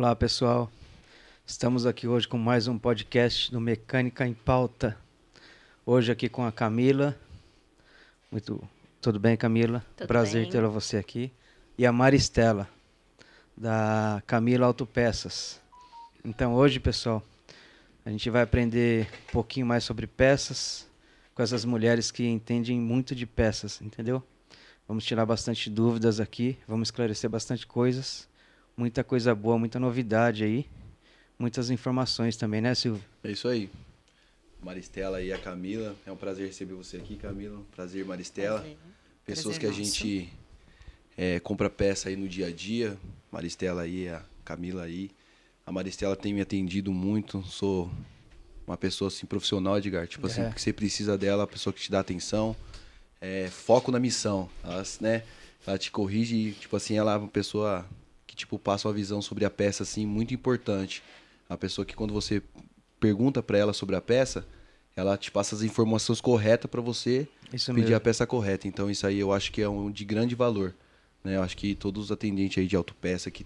Olá, pessoal. Estamos aqui hoje com mais um podcast do Mecânica em Pauta. Hoje aqui com a Camila. Tudo bem, Camila? Tudo Prazer bem. tê-la você aqui. E a Maristela, da Camila Autopeças. Então hoje, pessoal, a gente vai aprender um pouquinho mais sobre peças com essas mulheres que entendem muito de peças, entendeu? Vamos tirar bastante dúvidas aqui, vamos esclarecer bastante coisas. Muita coisa boa, muita novidade aí. Muitas informações também, né, Silvio? É isso aí. Maristela e a Camila. É um prazer receber você aqui, Camila. Prazer, Maristela. Prazer. Pessoas Prazer que a nosso. gente compra peça aí no dia a dia. Maristela aí, a Camila aí. A Maristela tem me atendido muito. Sou uma pessoa assim profissional, Edgar. Tipo assim, que você precisa dela, a pessoa que te dá atenção. Foco na missão. Ela te corrige, tipo assim, ela é uma pessoa que tipo passa uma visão sobre a peça assim muito importante. A pessoa que quando você pergunta para ela sobre a peça, ela te passa as informações corretas para você pedir a peça correta. Então isso aí eu acho que é de grande valor, né? Eu acho que todos os atendentes aí de autopeça que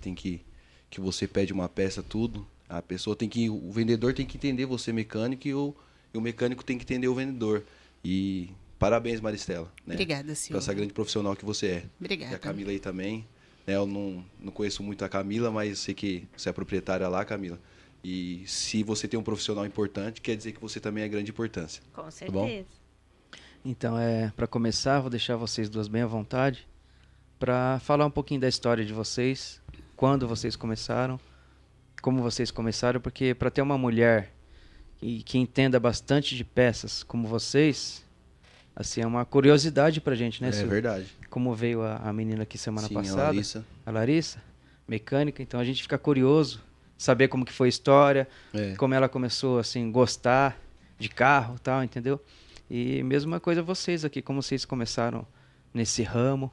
você pede uma peça tudo, a pessoa o vendedor tem que entender você mecânico e o mecânico tem que entender o vendedor. E parabéns, Maristela, né? Obrigada, Silvio. Por essa grande profissional que você é. Obrigada. E a Camila aí também. Né? Eu não conheço muito a Camila, mas sei que você é proprietária lá, Camila. E se você tem um profissional importante, quer dizer que você também é grande importância. Com Tá certeza. bom? Então, para começar, vou deixar vocês duas bem à vontade para falar um pouquinho da história de vocês, quando vocês começaram, como vocês começaram, porque para ter uma mulher que entenda bastante de peças como vocês, assim, é uma curiosidade pra gente, né, É Silvio? verdade. Como veio a menina aqui semana Sim, passada, a Larissa. mecânica, então a gente fica curioso, saber como que foi a história, É. como ela começou assim gostar de carro, tal, entendeu? E mesma coisa vocês aqui, como vocês começaram nesse ramo,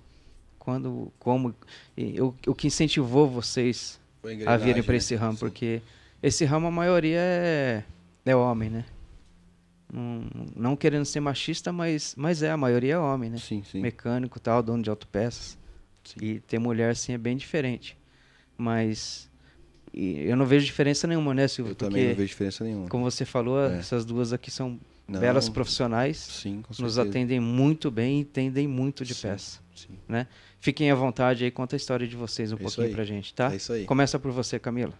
o que incentivou vocês Foi a engrenagem, virem para né? esse ramo, Sim. porque esse ramo a maioria é homem, né? Não querendo ser machista, mas a maioria é homem, né? Sim, sim. Mecânico, tal, dono de autopeças. Sim. E ter mulher assim é bem diferente. Mas eu não vejo diferença nenhuma, né, Silvio? Eu também não vejo diferença nenhuma. Como você falou, essas duas aqui são Não, belas profissionais, Sim, com nos certeza. atendem muito bem e entendem muito de Sim, peça, sim. né? Fiquem à vontade aí, conta a história de vocês um É isso pouquinho aí. pra gente, tá? É isso aí. Começa por você, Camila.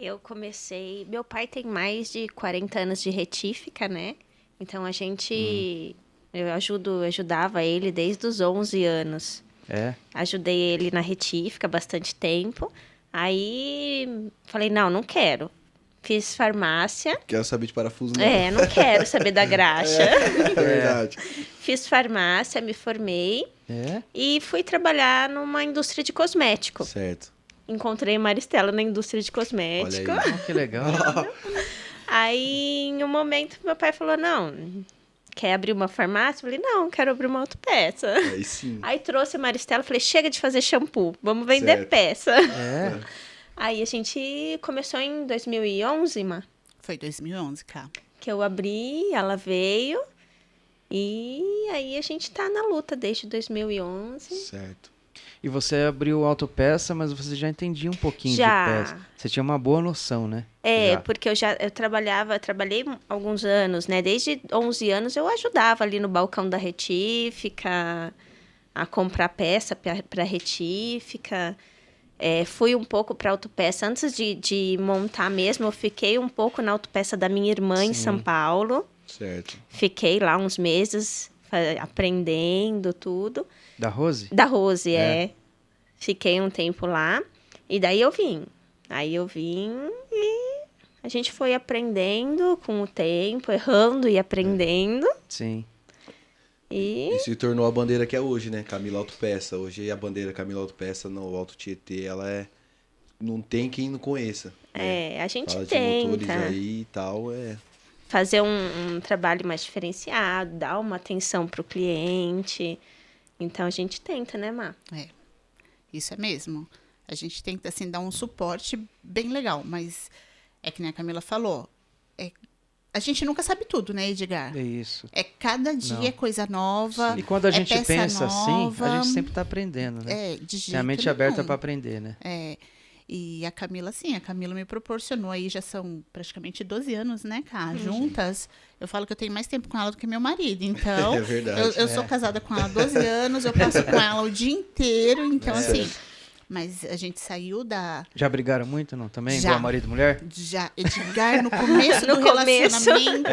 Eu comecei... Meu pai tem mais de 40 anos de retífica, né? Então, a gente... Eu ajudava ele desde os 11 anos. Ajudei ele na retífica há bastante tempo. Aí, falei, não quero. Fiz farmácia. Quero saber de parafuso, não. Não quero saber da graxa. É verdade. Fiz farmácia, me formei. E fui trabalhar numa indústria de cosmético. Certo. Encontrei Maristela na indústria de cosmético. Olha aí. Que legal. Aí, em um momento, meu pai falou, não, quer abrir uma farmácia? Eu falei, não, quero abrir uma autopeça. Aí sim. Aí trouxe a Maristela, falei, chega de fazer shampoo, vamos vender Certo. peça. É. Aí a gente começou em 2011, Foi 2011, cá. que eu abri, ela veio, e aí a gente tá na luta desde 2011. Certo. E você abriu autopeça, mas você já entendia um pouquinho Já. de peça. Você tinha uma boa noção, né? Já. Porque eu trabalhei alguns anos, né? Desde 11 anos eu ajudava ali no balcão da retífica, a comprar peça para retífica. Fui um pouco para autopeça. Antes de montar mesmo, eu fiquei um pouco na autopeça da minha irmã em São Paulo. Certo. Fiquei lá uns meses aprendendo tudo. Da Rose? Da Rose, Fiquei um tempo lá. E daí eu vim. Aí eu vim e a gente foi aprendendo com o tempo, errando e aprendendo. Sim. E E se tornou a bandeira que é hoje, né? Camila Autopeça. Hoje a bandeira Camila Autopeça no Alto Tietê, ela não tem quem não conheça. Né? a gente Fala de motores tenta aí e tal, fazer um trabalho mais diferenciado, dar uma atenção para o cliente. Então, a gente tenta, né, Má? Isso é mesmo. A gente tenta, assim, dar um suporte bem legal, mas é que nem a Camila falou, a gente nunca sabe tudo, né, Edgar? É isso. Cada dia é coisa nova. E quando a gente peça pensa nova, assim, a gente sempre está aprendendo, né? de jeito Tem a mente nenhum. aberta para aprender, né? E a Camila, sim, a Camila me proporcionou aí, já são praticamente 12 anos, né, Cá? Juntas. Eu falo que eu tenho mais tempo com ela do que meu marido. Então, É verdade. eu sou casada com ela há 12 anos, eu passo com ela o dia inteiro. Então, assim, mas a gente saiu da. Já brigaram muito, não? Também? Já. Igual marido e mulher? Já, Edgar, no começo No do começo. relacionamento.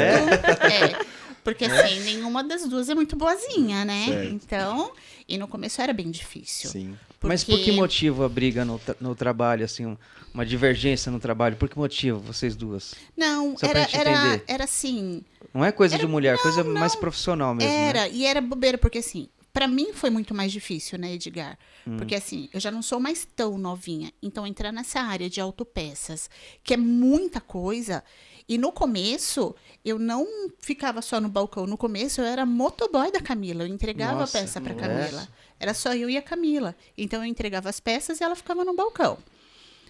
Porque assim, nenhuma das duas é muito boazinha, né? Certo. Então, e no começo era bem difícil. Sim. Mas por que motivo a briga no trabalho, assim, uma divergência no trabalho? Por que motivo, vocês duas? Não, Só pra gente entender. era assim. Não é coisa de mulher, coisa mais profissional mesmo, né? Era, e era bobeira, porque assim, pra mim foi muito mais difícil, né, Edgar? Porque assim, eu já não sou mais tão novinha. Então, entrar nessa área de autopeças, que é muita coisa. E no começo, eu não ficava só no balcão. No começo, eu era motoboy da Camila. Eu entregava Nossa, a peça pra nossa. Camila. Era só eu e a Camila. Então, eu entregava as peças e ela ficava no balcão.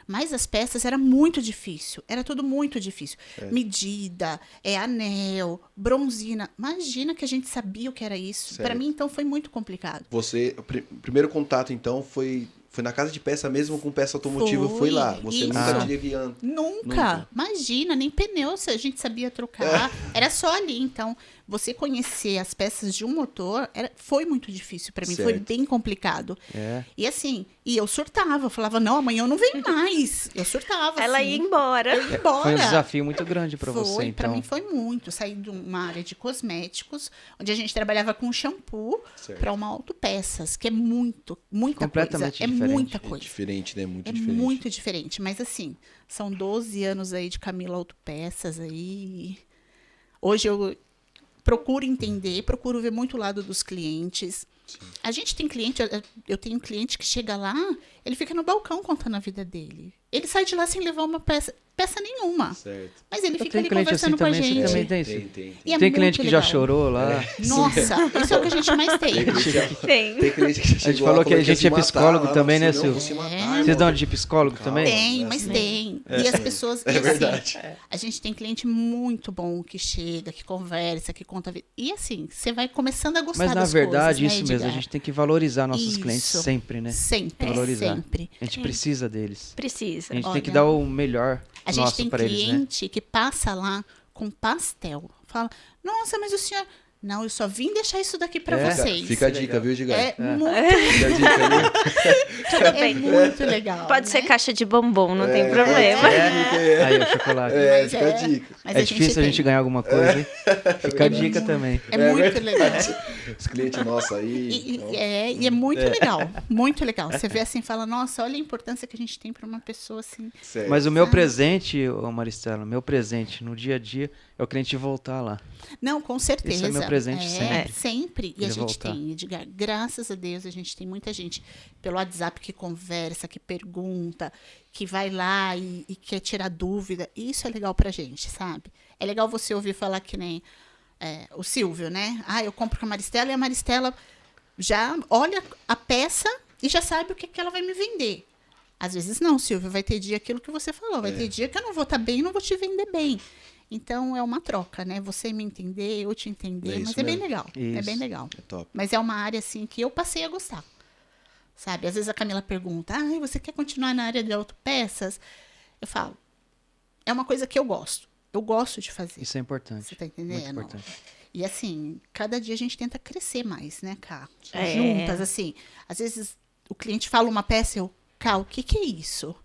Mas as peças era muito difícil. Era tudo muito difícil. Medida, anel, bronzina. Imagina que a gente sabia o que era isso. Para Certo. mim, então, foi muito complicado. Você, o primeiro contato, então, foi na casa de peça mesmo, com peça automotiva, foi lá. Você isso. nunca teve antes. Nunca. Imagina, nem pneu se a gente sabia trocar. Era só ali. Então, você conhecer as peças de um motor foi muito difícil para mim. Foi Certo. bem complicado. É. E assim, eu surtava. Eu falava, não, amanhã eu não venho mais. Eu surtava. Ela assim. ia embora. Eu ia embora. Foi um desafio muito grande para Foi, você, pra então. mim foi muito. Saí de uma área de cosméticos, onde a gente trabalhava com shampoo, Certo. para uma autopeças, que é muita Completamente coisa. É diferente. muita É coisa. diferente, né? Muito É diferente. muito diferente. Mas assim, são 12 anos aí de Camila Autopeças aí. Hoje eu procuro entender, procuro ver muito o lado dos clientes. A gente tem cliente, eu tenho um cliente que chega lá, ele fica no balcão contando a vida dele. Ele sai de lá sem levar uma peça nenhuma. Certo. Mas ele Eu fica tenho ali cliente conversando assim com a também, você gente. também tem isso? Tem. E é Tem muito cliente que já legal. chorou lá. Nossa, isso é o que a gente mais tem. Tem. Tem cliente que A gente chegou falou lá, que a ia gente se é matar psicólogo lá, também, né, não, Silvio? vou se matar, Vocês irmão. dão de psicólogo Calma. também? Tem, mas tem. E as pessoas. É e assim, verdade. a gente tem cliente muito bom que chega, que conversa, que conta a vida. E assim, você vai começando a gostar Mas na das verdade, coisas, né, isso mesmo, a Edgar? gente tem que valorizar nossos Isso. clientes sempre, né? Sempre, Valorizar. sempre. A gente precisa deles. Precisa. A gente tem que Olha, dar o melhor A gente nosso tem para eles, né? cliente que passa lá com pastel. Fala, nossa, mas o senhor... Não, eu só vim deixar isso daqui para É, vocês. Fica a dica, viu, Edgar? É muito, Fica a dica, viu? é muito legal. Pode né? ser caixa de bombom, não tem problema. Aí, o chocolate. Mas fica a dica. mas É difícil a gente tem. ganhar alguma coisa, hein? Fica a dica também. É muito legal. Os clientes nossos aí. E é muito legal, muito legal. Você vê assim e fala, nossa, olha a importância que a gente tem para uma pessoa assim. Sério. Mas o meu presente, ô Maristela, meu presente no dia a dia é o cliente voltar lá. Não, com certeza. Esse é meu presente sempre. Sempre. E Ele a gente voltar. tem, Edgar, graças a Deus, a gente tem muita gente pelo WhatsApp que conversa, que pergunta, que vai lá e quer tirar dúvida. Isso é legal pra gente, sabe? É legal você ouvir falar que nem o Silvio, né? Ah, eu compro com a Maristela e a Maristela já olha a peça e já sabe o que ela vai me vender. Às vezes não, Silvio, vai ter dia aquilo que você falou, vai ter dia que eu não vou estar bem e não vou te vender bem. Então é uma troca, né? Você me entender, eu te entender, É mas isso é bem mesmo. legal. É Isso. bem legal. É top. Mas é uma área assim que eu passei a gostar. Sabe? Às vezes a Camila pergunta: "Ah, você quer continuar na área de autopeças?" Eu falo: "É uma coisa que eu gosto. Eu gosto de fazer." Isso é importante. Você tá Muito entendendo? importante. E assim, cada dia a gente tenta crescer mais, né, Cá? É. Juntas, assim. Às vezes o cliente fala uma peça, eu, Cá, o que é isso?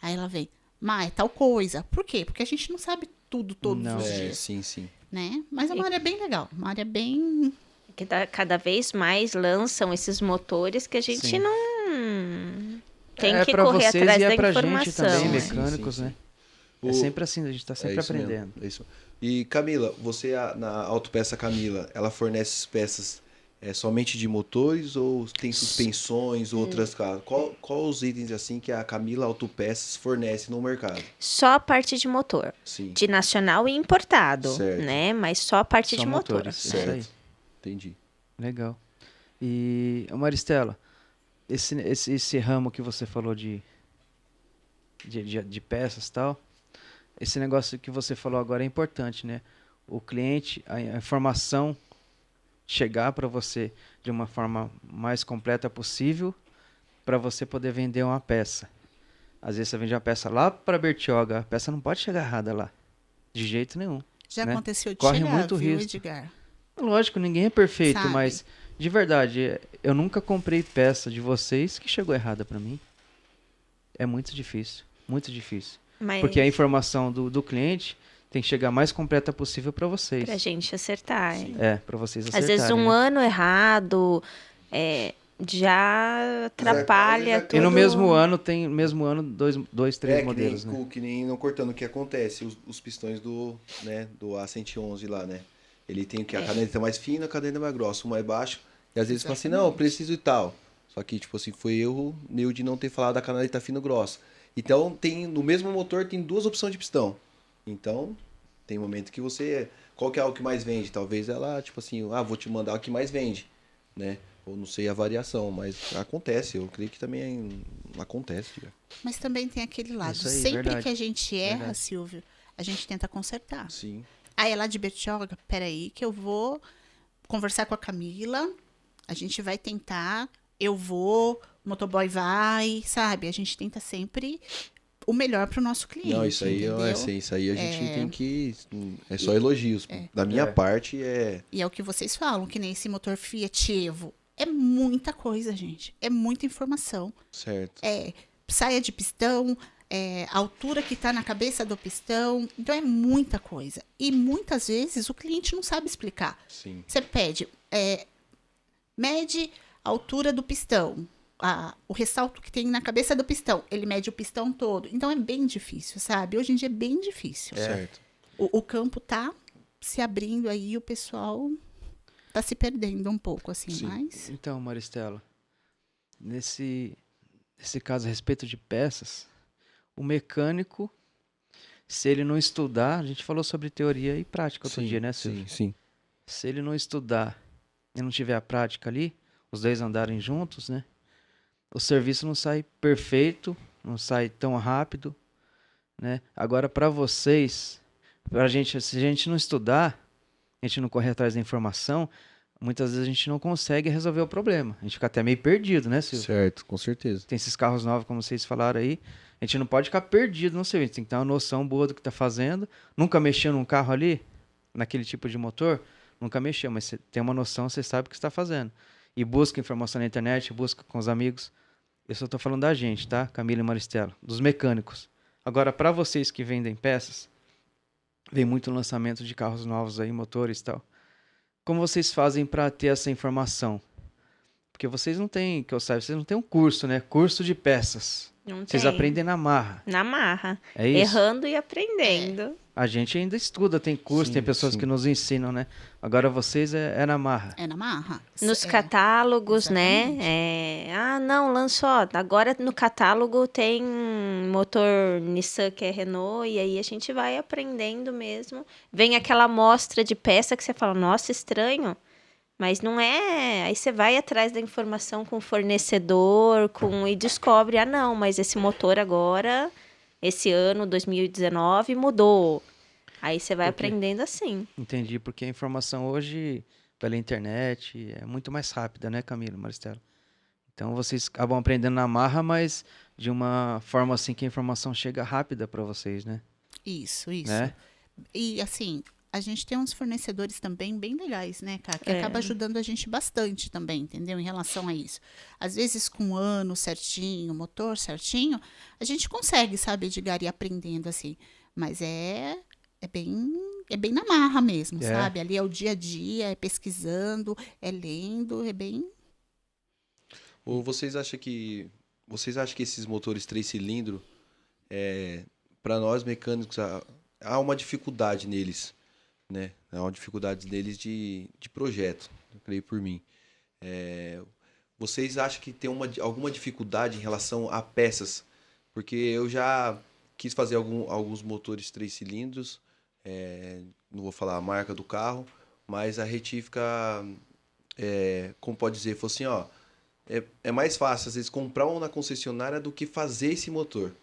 Aí ela vem, Má, é tal coisa. Por quê? Porque a gente não sabe tudo todos Não. os É, dias, sim. né? Mas é uma área bem legal, uma área bem... Que cada vez mais lançam esses motores que a gente Sim. não tem É que pra correr vocês atrás e é da pra gente informação. também, Sim, mecânicos, sim. né? O- É sempre assim, a gente tá sempre É isso mesmo, aprendendo. é isso. E Camila, você na Autopeça Camila, ela fornece peças somente de motores ou tem suspensões, outras caras? Qual os itens assim que a Camila Autopeças fornece no mercado? Só a parte de motor. Sim, De nacional e importado, Certo. né? Mas só a parte Só de motor. motores, isso certo. aí. Entendi. Legal. E, ô Maristela, esse ramo que você falou de peças e tal, esse negócio que você falou agora é importante, né? O cliente, a informação chegar para você de uma forma mais completa possível para você poder vender uma peça. Às vezes você vende uma peça lá para Bertioga, a peça não pode chegar errada lá. De jeito nenhum. Já né? aconteceu de Corre chegar, muito viu, risco. Edgar? Lógico, ninguém é perfeito, Sabe? mas de verdade, eu nunca comprei peça de vocês que chegou errada para mim. É muito difícil, muito difícil. Mas Porque a informação do cliente tem que chegar mais completa possível para vocês. pra gente acertar. Para vocês Às acertarem. vezes um né? ano errado já atrapalha Mas tudo. E no mesmo ano tem dois, três que modelos, nem, né? que nem não cortando o que acontece, os pistões do A111 lá, né? Ele tem o que? A caneta mais fina, a caneta mais grossa, uma mais baixo. E às vezes fala assim, não, eu preciso e tal. Só que, tipo assim, foi erro meu de não ter falado da caneta fina e grossa. Então, no mesmo motor tem duas opções de pistão. Então, tem momento que você... Qual que é o que mais vende? Talvez ela, tipo assim, vou te mandar o que mais vende, né? Ou não sei a variação, mas acontece. Eu creio que também acontece. Mas também tem aquele lado. Isso aí, Sempre verdade. que a gente erra, Verdade. Silvio, a gente tenta consertar. Sim. Aí é lá de Bertioga, peraí que eu vou conversar com a Camila, a gente vai tentar, eu vou, o motoboy vai, sabe? A gente tenta sempre o melhor pro nosso cliente. Não, isso aí, entendeu? isso aí a gente tem que... É só elogios. Da minha parte, E é o que vocês falam, que nem esse motor Fiat Evo. É muita coisa, gente. É muita informação. Certo. É saia de pistão, a altura que está na cabeça do pistão. Então, é muita coisa. E muitas vezes o cliente não sabe explicar. Sim. Você pede, mede a altura do pistão, o ressalto que tem na cabeça do pistão. Ele mede o pistão todo. Então, é bem difícil, sabe? Hoje em dia é bem difícil. Certo. O campo tá se abrindo aí, o pessoal tá se perdendo um pouco, assim, Sim. mas... Então, Maristela, nesse caso a respeito de peças, o mecânico, se ele não estudar, a gente falou sobre teoria e prática outro dia, né, Silvio? Sim. Se ele não estudar e não tiver a prática ali, os dois andarem juntos, né? O serviço não sai perfeito, não sai tão rápido, né? Agora, para vocês, pra gente, se a gente não estudar, a gente não correr atrás da informação, muitas vezes a gente não consegue resolver o problema. A gente fica até meio perdido, né, Silvio? Certo, com certeza. Tem esses carros novos, como vocês falaram aí, a gente não pode ficar perdido no serviço, tem que ter uma noção boa do que está fazendo. Nunca mexeu num carro ali, naquele tipo de motor, nunca mexeu, mas você tem uma noção, você sabe o que está fazendo. E busca informação na internet, busca com os amigos. Eu só estou falando da gente, tá? Camila e Maristela, dos mecânicos. Agora, para vocês que vendem peças, vem muito lançamento de carros novos aí, motores e tal. Como vocês fazem para ter essa informação? Porque vocês não têm, que eu saiba, vocês não têm um curso, né? Curso de peças. Não Vocês tem. aprendem na marra. Na marra. É isso? Errando e aprendendo. A gente ainda estuda, tem curso, Sim, tem pessoas sim. que nos ensinam, né? Agora vocês é na marra. É na marra. Nos É. catálogos, exatamente. né? Não, lançou. Agora no catálogo tem motor Nissan que é Renault, e aí a gente vai aprendendo mesmo. Vem aquela amostra de peça que você fala, nossa, estranho. Mas não é. Aí você vai atrás da informação com o fornecedor, e descobre, não, mas esse motor agora, esse ano, 2019, mudou. Aí você vai Por quê? aprendendo assim. Entendi, porque a informação hoje, pela internet, é muito mais rápida, né, Camila, Maristela? Então vocês acabam aprendendo na marra, mas de uma forma assim que a informação chega rápida para vocês, né? Isso. Né? E assim, a gente tem uns fornecedores também bem legais, né, cara? Que acaba ajudando a gente bastante também, entendeu? Em relação a isso. Às vezes, com o ano certinho, motor certinho, a gente consegue, sabe, Edgar, ir aprendendo assim. Mas é bem na marra mesmo, sabe? Ali é o dia a dia, é pesquisando, é lendo, é bem... Ou vocês acham que esses motores 3 cilindros, para nós mecânicos, há uma dificuldade neles, né? Há uma dificuldade neles de projeto, eu creio por mim. Vocês acham que tem alguma dificuldade em relação a peças? Porque eu já quis fazer alguns motores 3 cilindros, não vou falar a marca do carro, mas a retífica, como pode dizer, falou assim, ó, é mais fácil, às vezes, comprar um na concessionária do que fazer esse motor.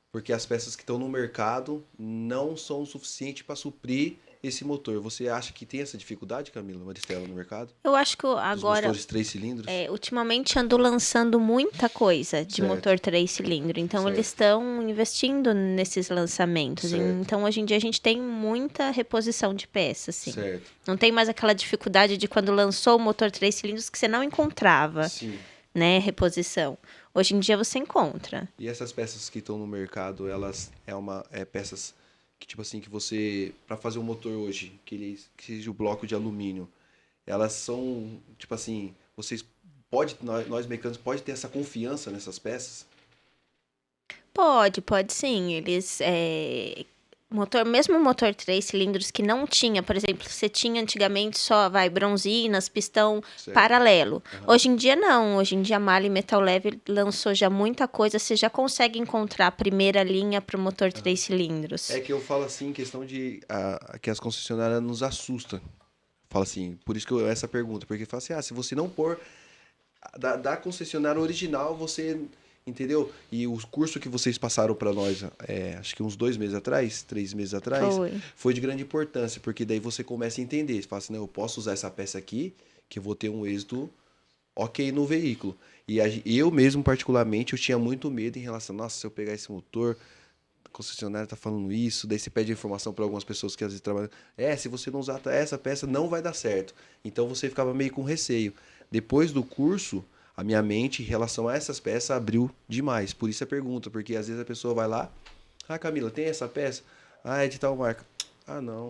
Porque as peças que estão no mercado não são o suficiente para suprir esse motor. Você acha que tem essa dificuldade, Camila Maristela, no mercado? Eu acho que Os agora, motores 3 cilindros? ultimamente ando lançando muita coisa de Certo. motor 3 cilindros. Então, Certo. eles estão investindo nesses lançamentos. Certo. Então, hoje em dia, a gente tem muita reposição de peças, assim. Certo. Não tem mais aquela dificuldade de quando lançou o motor 3 cilindros que você não encontrava, Sim. né, reposição. Hoje em dia, você encontra. E essas peças que estão no mercado, elas peças que tipo assim que você para fazer um motor hoje, que seja o bloco de alumínio, elas são tipo assim, nós mecânicos pode ter essa confiança nessas peças? Pode sim. Eles. Mesmo o motor 3 cilindros que não tinha, por exemplo, você tinha antigamente só, bronzinas, pistão Certo. paralelo. Aham. Hoje em dia não. Hoje em dia a Mali Metal Leve lançou já muita coisa. Você já consegue encontrar a primeira linha para o motor 3 cilindros. É que eu falo assim, em questão de que as concessionárias nos assustam. Fala assim, por isso que essa pergunta, porque fala assim, se você não pôr da concessionária original, você entendeu? E o curso que vocês passaram para nós, acho que uns 2 meses atrás, 3 meses atrás, foi de grande importância, porque daí você começa a entender. Você fala assim, não, eu posso usar essa peça aqui, que eu vou ter um êxito ok no veículo. E eu mesmo, particularmente, eu tinha muito medo em relação, nossa, se eu pegar esse motor, a concessionária tá falando isso, daí você pede informação para algumas pessoas que às vezes trabalham, se você não usar essa peça, não vai dar certo. Então você ficava meio com receio. Depois do curso, a minha mente em relação a essas peças abriu demais. Por isso a pergunta, porque às vezes a pessoa vai lá, Camila, tem essa peça? É de tal marca. Não.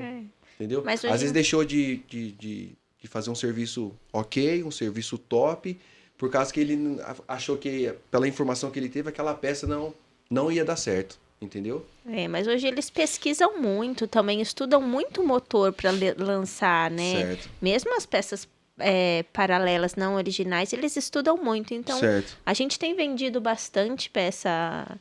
Entendeu? Mas Às vezes deixou de fazer um serviço ok, um serviço top, por causa que ele achou que, pela informação que ele teve, aquela peça não ia dar certo. Entendeu? Mas hoje eles pesquisam muito, também estudam muito o motor para lançar, né? Certo. Mesmo as peças paralelas, não originais, eles estudam muito. Então, Certo. a gente tem vendido bastante peça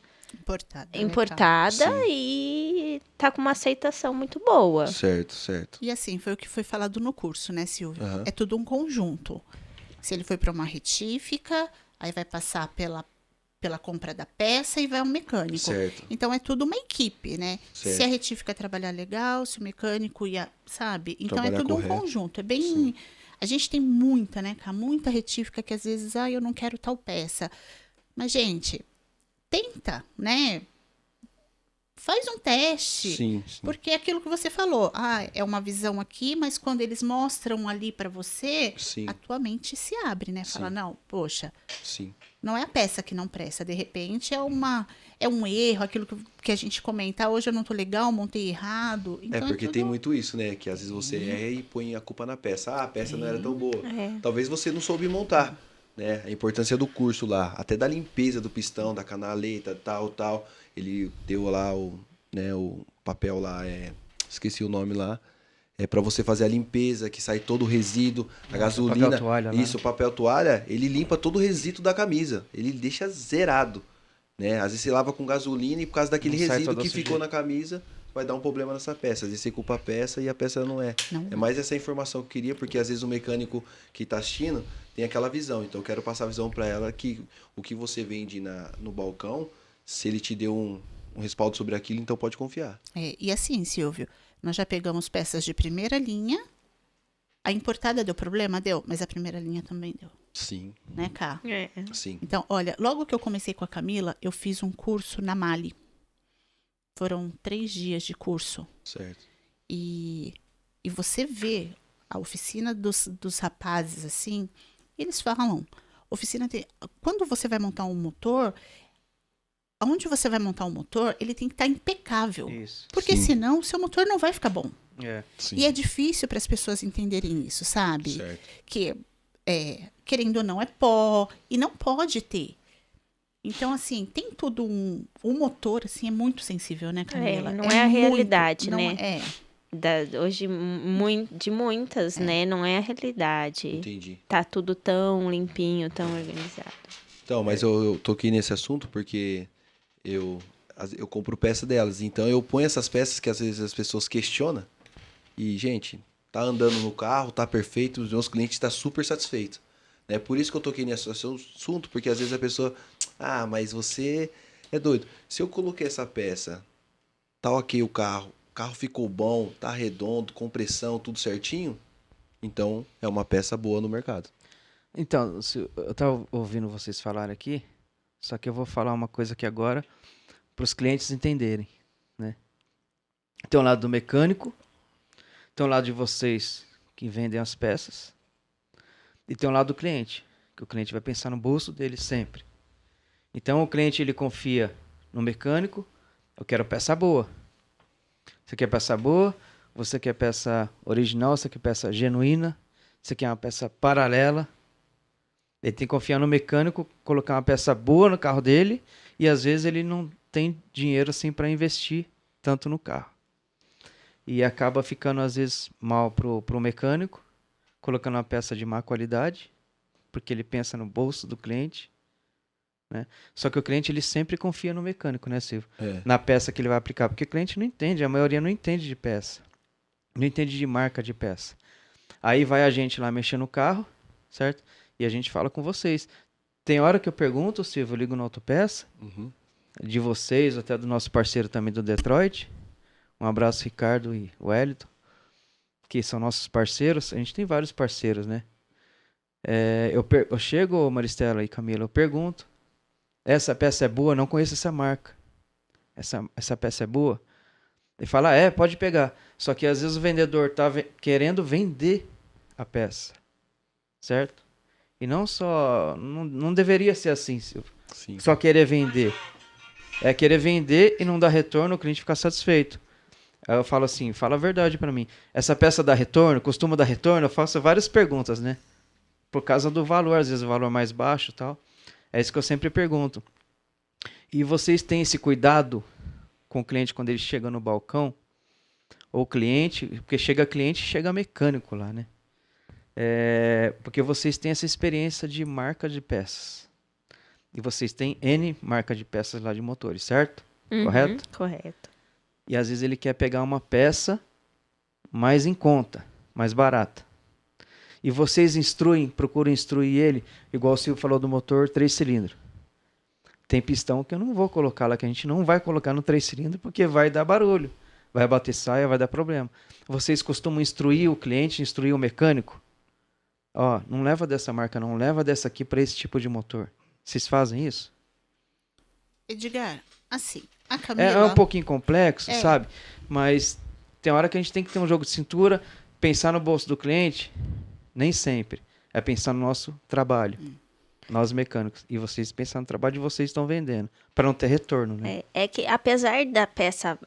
Importada e tá com uma aceitação muito boa. Certo, certo. E assim, foi o que foi falado no curso, né, Silvio? Aham. É tudo um conjunto. Se ele foi para uma retífica, aí vai passar pela compra da peça e vai ao mecânico. Certo. Então, é tudo uma equipe, né? Certo. Se a retífica trabalhar legal, se o mecânico ia, sabe? Então, Trabalhar é tudo correto. um conjunto. É bem... Sim. A gente tem muita, né, cara? Muita retífica que às vezes, eu não quero tal peça. Mas, gente, tenta, né? Faz um teste. Sim. Porque é aquilo que você falou. É uma visão aqui, mas quando eles mostram ali para você, Sim. a tua mente se abre, né? Fala, Sim. não, poxa, Sim. não é a peça que não presta. De repente é um erro, aquilo que a gente comenta. Hoje eu não tô legal, montei errado. Então Porque tudo... tem muito isso, né? Que às vezes você erra e põe a culpa na peça. A peça não era tão boa. Talvez você não soube montar, né? A importância do curso lá, até da limpeza do pistão, da canaleta, tal. Ele deu lá o papel lá, esqueci o nome lá. Para você fazer a limpeza, que sai todo o resíduo, a gasolina. Papel toalha, isso, o papel toalha, ele limpa todo o resíduo da camisa. Ele deixa zerado. Né? Às vezes você lava com gasolina e por causa daquele Não sai resíduo toda que sujeira. ficou na camisa, vai dar um problema nessa peça. Às vezes você culpa a peça e a peça não é. Não. É mais essa informação que eu queria, porque às vezes o mecânico que está assistindo tem aquela visão. Então eu quero passar a visão para ela que o que você vende no balcão, se ele te deu um respaldo sobre aquilo, então pode confiar. E assim, Silvio, nós já pegamos peças de primeira linha. A importada deu problema? Deu, mas a primeira linha também deu. Sim, Né, Cá? sim. Então, olha, logo que eu comecei com a Camila, eu fiz um curso na Mali. Foram 3 dias de curso. Certo. E você vê a oficina dos rapazes, assim, eles falam, quando você vai montar um motor, onde você vai montar um motor, ele tem que estar impecável. Isso. Porque Sim. senão o seu motor não vai ficar bom. Sim. E é difícil para as pessoas entenderem isso, sabe? Certo. Que, querendo ou não, é pó e não pode ter. Então, assim, tem tudo o motor, assim, é muito sensível, né, Camila? não é a realidade, não né? Hoje, de muitas, né? Não é a realidade. Entendi. Tá tudo tão limpinho, tão organizado. Então, mas eu toquei nesse assunto porque eu compro peça delas. Então eu ponho essas peças que às vezes as pessoas questionam. E, gente, tá andando no carro, tá perfeito, os meus clientes estão super satisfeitos. Né? Por isso que eu toquei nesse assunto, porque às vezes a pessoa... mas você é doido. Se eu coloquei essa peça, tá ok o carro carro ficou bom, tá redondo, compressão, tudo certinho, então é uma peça boa no mercado. Então, eu estava ouvindo vocês falar aqui, só que eu vou falar uma coisa aqui agora para os clientes entenderem, né? Tem um lado do mecânico, tem um lado de vocês que vendem as peças e tem um lado do cliente, que o cliente vai pensar no bolso dele sempre. Então o cliente ele confia no mecânico, eu quero peça boa. Você quer peça boa, você quer peça original, você quer peça genuína, você quer uma peça paralela. Ele tem que confiar no mecânico, colocar uma peça boa no carro dele e às vezes ele não tem dinheiro assim para investir tanto no carro. E acaba ficando às vezes mal pro mecânico, colocando uma peça de má qualidade, porque ele pensa no bolso do cliente, né? Só que o cliente ele sempre confia no mecânico, né, Silvio? Na peça que ele vai aplicar, porque o cliente não entende, a maioria não entende de peça, não entende de marca de peça. Aí vai a gente lá mexer no carro, certo? E a gente fala com vocês. Tem hora que eu pergunto, Silvio, eu ligo no Autopeça, de vocês, até do nosso parceiro também do Detroit. Um abraço, Ricardo e Wellington, que são nossos parceiros. A gente tem vários parceiros, né? Eu chego, Maristela e Camila, eu pergunto, essa peça é boa? Não conheço essa marca. Essa peça é boa? Ele fala, pode pegar. Só que às vezes o vendedor tá querendo vender a peça, certo? E não só... Não deveria ser assim, Silvio. Sim. Só querer vender. É querer vender e não dar retorno, o cliente ficar satisfeito. Aí eu falo assim, fala a verdade pra mim. Essa peça dá retorno? Costuma dar retorno? Eu faço várias perguntas, né? Por causa do valor, às vezes o valor mais baixo e tal. É isso que eu sempre pergunto. E vocês têm esse cuidado com o cliente quando ele chega no balcão? Ou cliente, porque chega cliente e chega mecânico lá, né? Porque vocês têm essa experiência de marca de peças. E vocês têm N marca de peças lá de motores, certo? Correto? Correto. E às vezes ele quer pegar uma peça mais em conta, mais barata. E vocês procuram instruir ele, igual o Silvio falou do motor 3 cilindros. Tem pistão que eu não vou colocar lá, que a gente não vai colocar no 3 cilindros, porque vai dar barulho, vai bater saia, vai dar problema. Vocês costumam instruir o cliente, instruir o mecânico? Ó, não leva dessa marca, não leva dessa aqui para esse tipo de motor. Vocês fazem isso? Edgar, assim, a Camila... É um pouquinho complexo, sabe? Mas tem hora que a gente tem que ter um jogo de cintura, pensar no bolso do cliente, nem sempre. É pensar no nosso trabalho, nós mecânicos. E vocês pensar no trabalho de vocês estão vendendo, para não ter retorno, né? É que apesar da peça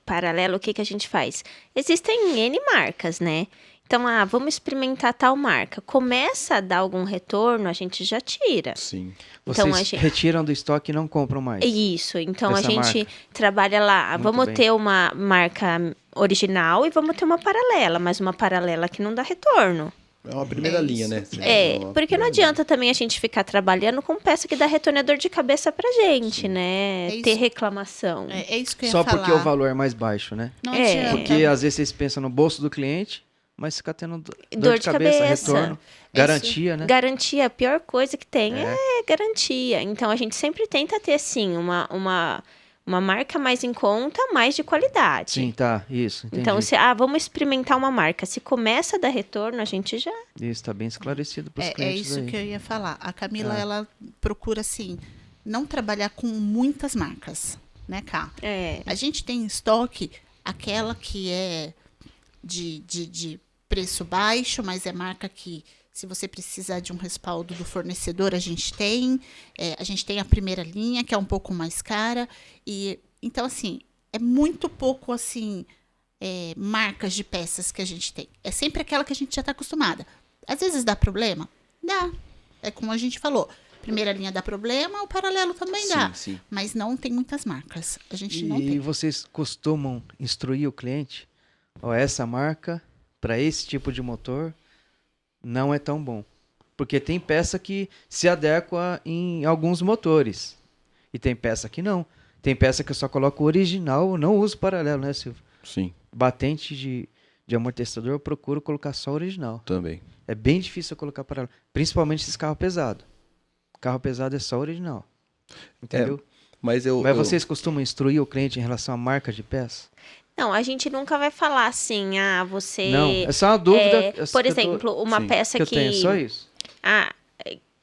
paralela, o que a gente faz? Existem N marcas, né? Então, vamos experimentar tal marca. Começa a dar algum retorno, a gente já tira. Sim. Vocês Então, a gente... retiram do estoque e não compram mais. Isso. Então, a Dessa gente marca. trabalha lá. Muito Vamos bem. ter uma marca original e vamos ter uma paralela. Mas uma paralela que não dá retorno. É uma primeira linha, né? Porque não adianta também a gente ficar trabalhando com peça que dá retorno é dor de cabeça pra gente, né? É isso. Ter reclamação. É isso que eu ia Só falar. porque o valor é mais baixo, né? Não É. adianta. Porque às vezes vocês pensam no bolso do cliente, mas fica tendo dor de cabeça, retorno, garantia, né? Garantia, a pior coisa que tem é garantia. Então, a gente sempre tenta ter, sim, uma marca mais em conta, mais de qualidade. Sim, tá, isso, entendi. Então, vamos experimentar uma marca. Se começa a dar retorno, a gente já... Isso, tá bem esclarecido para os É clientes isso aí. que eu ia falar. A Camila, ela procura, assim, não trabalhar com muitas marcas, né, Cá? A gente tem em estoque aquela que é de preço baixo, mas é marca que, se você precisar de um respaldo do fornecedor, a gente tem. A gente tem a primeira linha, que é um pouco mais cara. Então, assim, é muito pouco, assim, marcas de peças que a gente tem. É sempre aquela que a gente já está acostumada. Às vezes dá problema? Dá. É como a gente falou. Primeira linha dá problema, o paralelo também dá. Sim. Mas não tem muitas marcas. A gente não E tem. vocês costumam instruir o cliente? Ó, essa marca, para esse tipo de motor, não é tão bom. Porque tem peça que se adequa em alguns motores. E tem peça que não. Tem peça que eu só coloco o original, não uso paralelo, né, Silvio? Sim, Batente de amortecedor, eu procuro colocar só o original. também. É bem difícil eu colocar paralelo. Principalmente esses carros pesados. Carro pesado é só original. Entendeu? Mas Mas vocês costumam instruir o cliente em relação à marca de peça? Não, a gente nunca vai falar assim, você... Não, é só uma dúvida. por que eu tô- exemplo, uma sim, peça que eu tenho, só isso. Ah,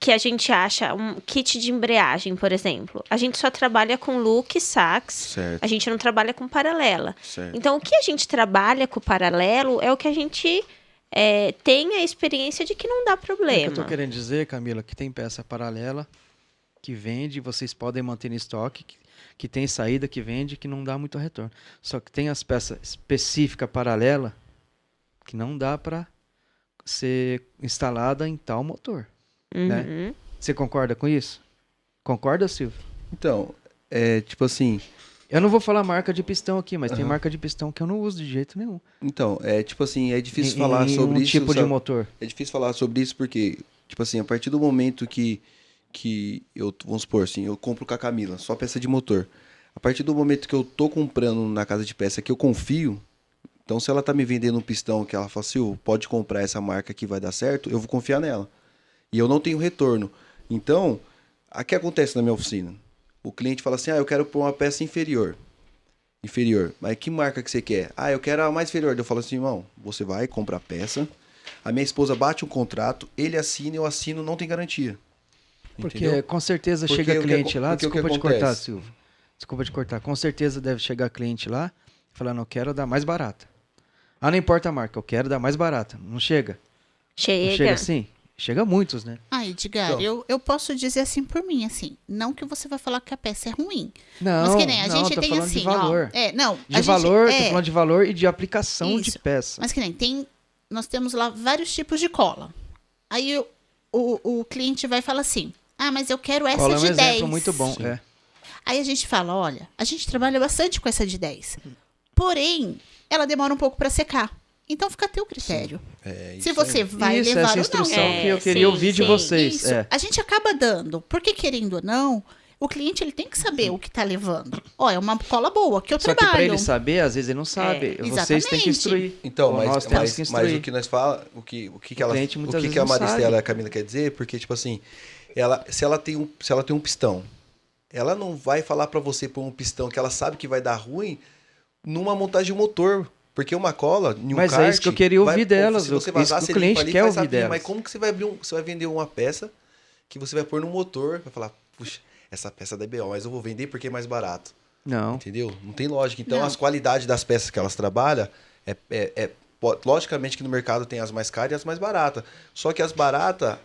que a gente acha um kit de embreagem, por exemplo. A gente só trabalha com look, sax. Certo. A gente não trabalha com paralela. Certo. Então, o que a gente trabalha com paralelo é o que a gente tem a experiência de que não dá É que problema. eu tô querendo dizer, Camila, que tem peça paralela que vende, vocês podem manter em estoque, que tem saída que vende, que não dá muito retorno. Só que tem as peças específicas paralela que não dá para ser instalada em tal motor. Né? Uhum. Você concorda com isso? Concorda, Silvio? Então, tipo assim... Eu não vou falar marca de pistão aqui, mas tem marca de pistão que eu não uso de jeito nenhum. Então, tipo assim, é difícil Em falar sobre um isso, tipo de sabe? motor. É difícil falar sobre isso porque, tipo assim, a partir do momento que eu, vamos supor assim, eu compro com a Camila, só peça de motor. A partir do momento que eu tô comprando na casa de peça que eu confio, então se ela tá me vendendo um pistão que ela fala assim, pode comprar essa marca que vai dar certo, eu vou confiar nela. E eu não tenho retorno. Então, o que acontece na minha oficina? O cliente fala assim, eu quero pôr uma peça inferior. Inferior. Mas que marca que você quer? Eu quero a mais inferior. Eu falo assim, irmão, você vai, compra a peça. A minha esposa bate um contrato, ele assina, eu assino, não tem garantia. Porque Entendeu? com certeza Porque chega o que cliente lá, porque o que desculpa te cortar, acontece? Silvio. Desculpa te cortar. Com certeza deve chegar cliente lá falando, eu quero dar mais barata. Não importa a marca, eu quero dar mais barata. Não chega? Não chega assim? Chega muitos, né? Edgar, Então. eu posso dizer assim por mim, assim, não que você vai falar que a peça é ruim. Não, Mas que nem a não, gente tô tem falando assim, de valor. ó. Não, De a valor, gente, tô falando de valor e de aplicação de Isso. peça. Mas que nem nós temos lá vários tipos de cola. Aí o cliente vai falar assim, mas eu quero essa Cola é um de 10. exemplo muito bom. Sim. É. Aí a gente fala, olha, a gente trabalha bastante com essa de 10. Porém, ela demora um pouco para secar. Então fica a teu critério. Se você vai Isso, levar essa ou não. instrução que eu sim, queria ouvir de sim. vocês. Isso, É. a gente acaba dando. Porque querendo ou não, o cliente ele tem que saber o que tá levando. É uma cola boa que eu Só que trabalho. para ele saber, às vezes ele não sabe. Vocês têm que exatamente. instruir. Então, Ou nós temos que mas instruir. o que nós fala, o que ela, cliente muitas o que vezes a não Maristela sabe. e a Camila quer dizer, porque tipo assim, se ela tem um pistão, ela não vai falar para você pôr um pistão que ela sabe que vai dar ruim numa montagem de motor. Porque uma cola, em um Mas kart, é isso que eu queria ouvir delas. Se você Isso vazar, que o você cliente limpa ali, quer faz ouvir rapidinho. delas. Mas como que você vai vender uma peça que você vai pôr no motor, vai falar, puxa, essa peça da BO, mas eu vou vender porque é mais barato. Não. Entendeu? Não tem lógica. Então, Não. as qualidades das peças que elas trabalham, logicamente que no mercado tem as mais caras e as mais baratas. Só que as baratas,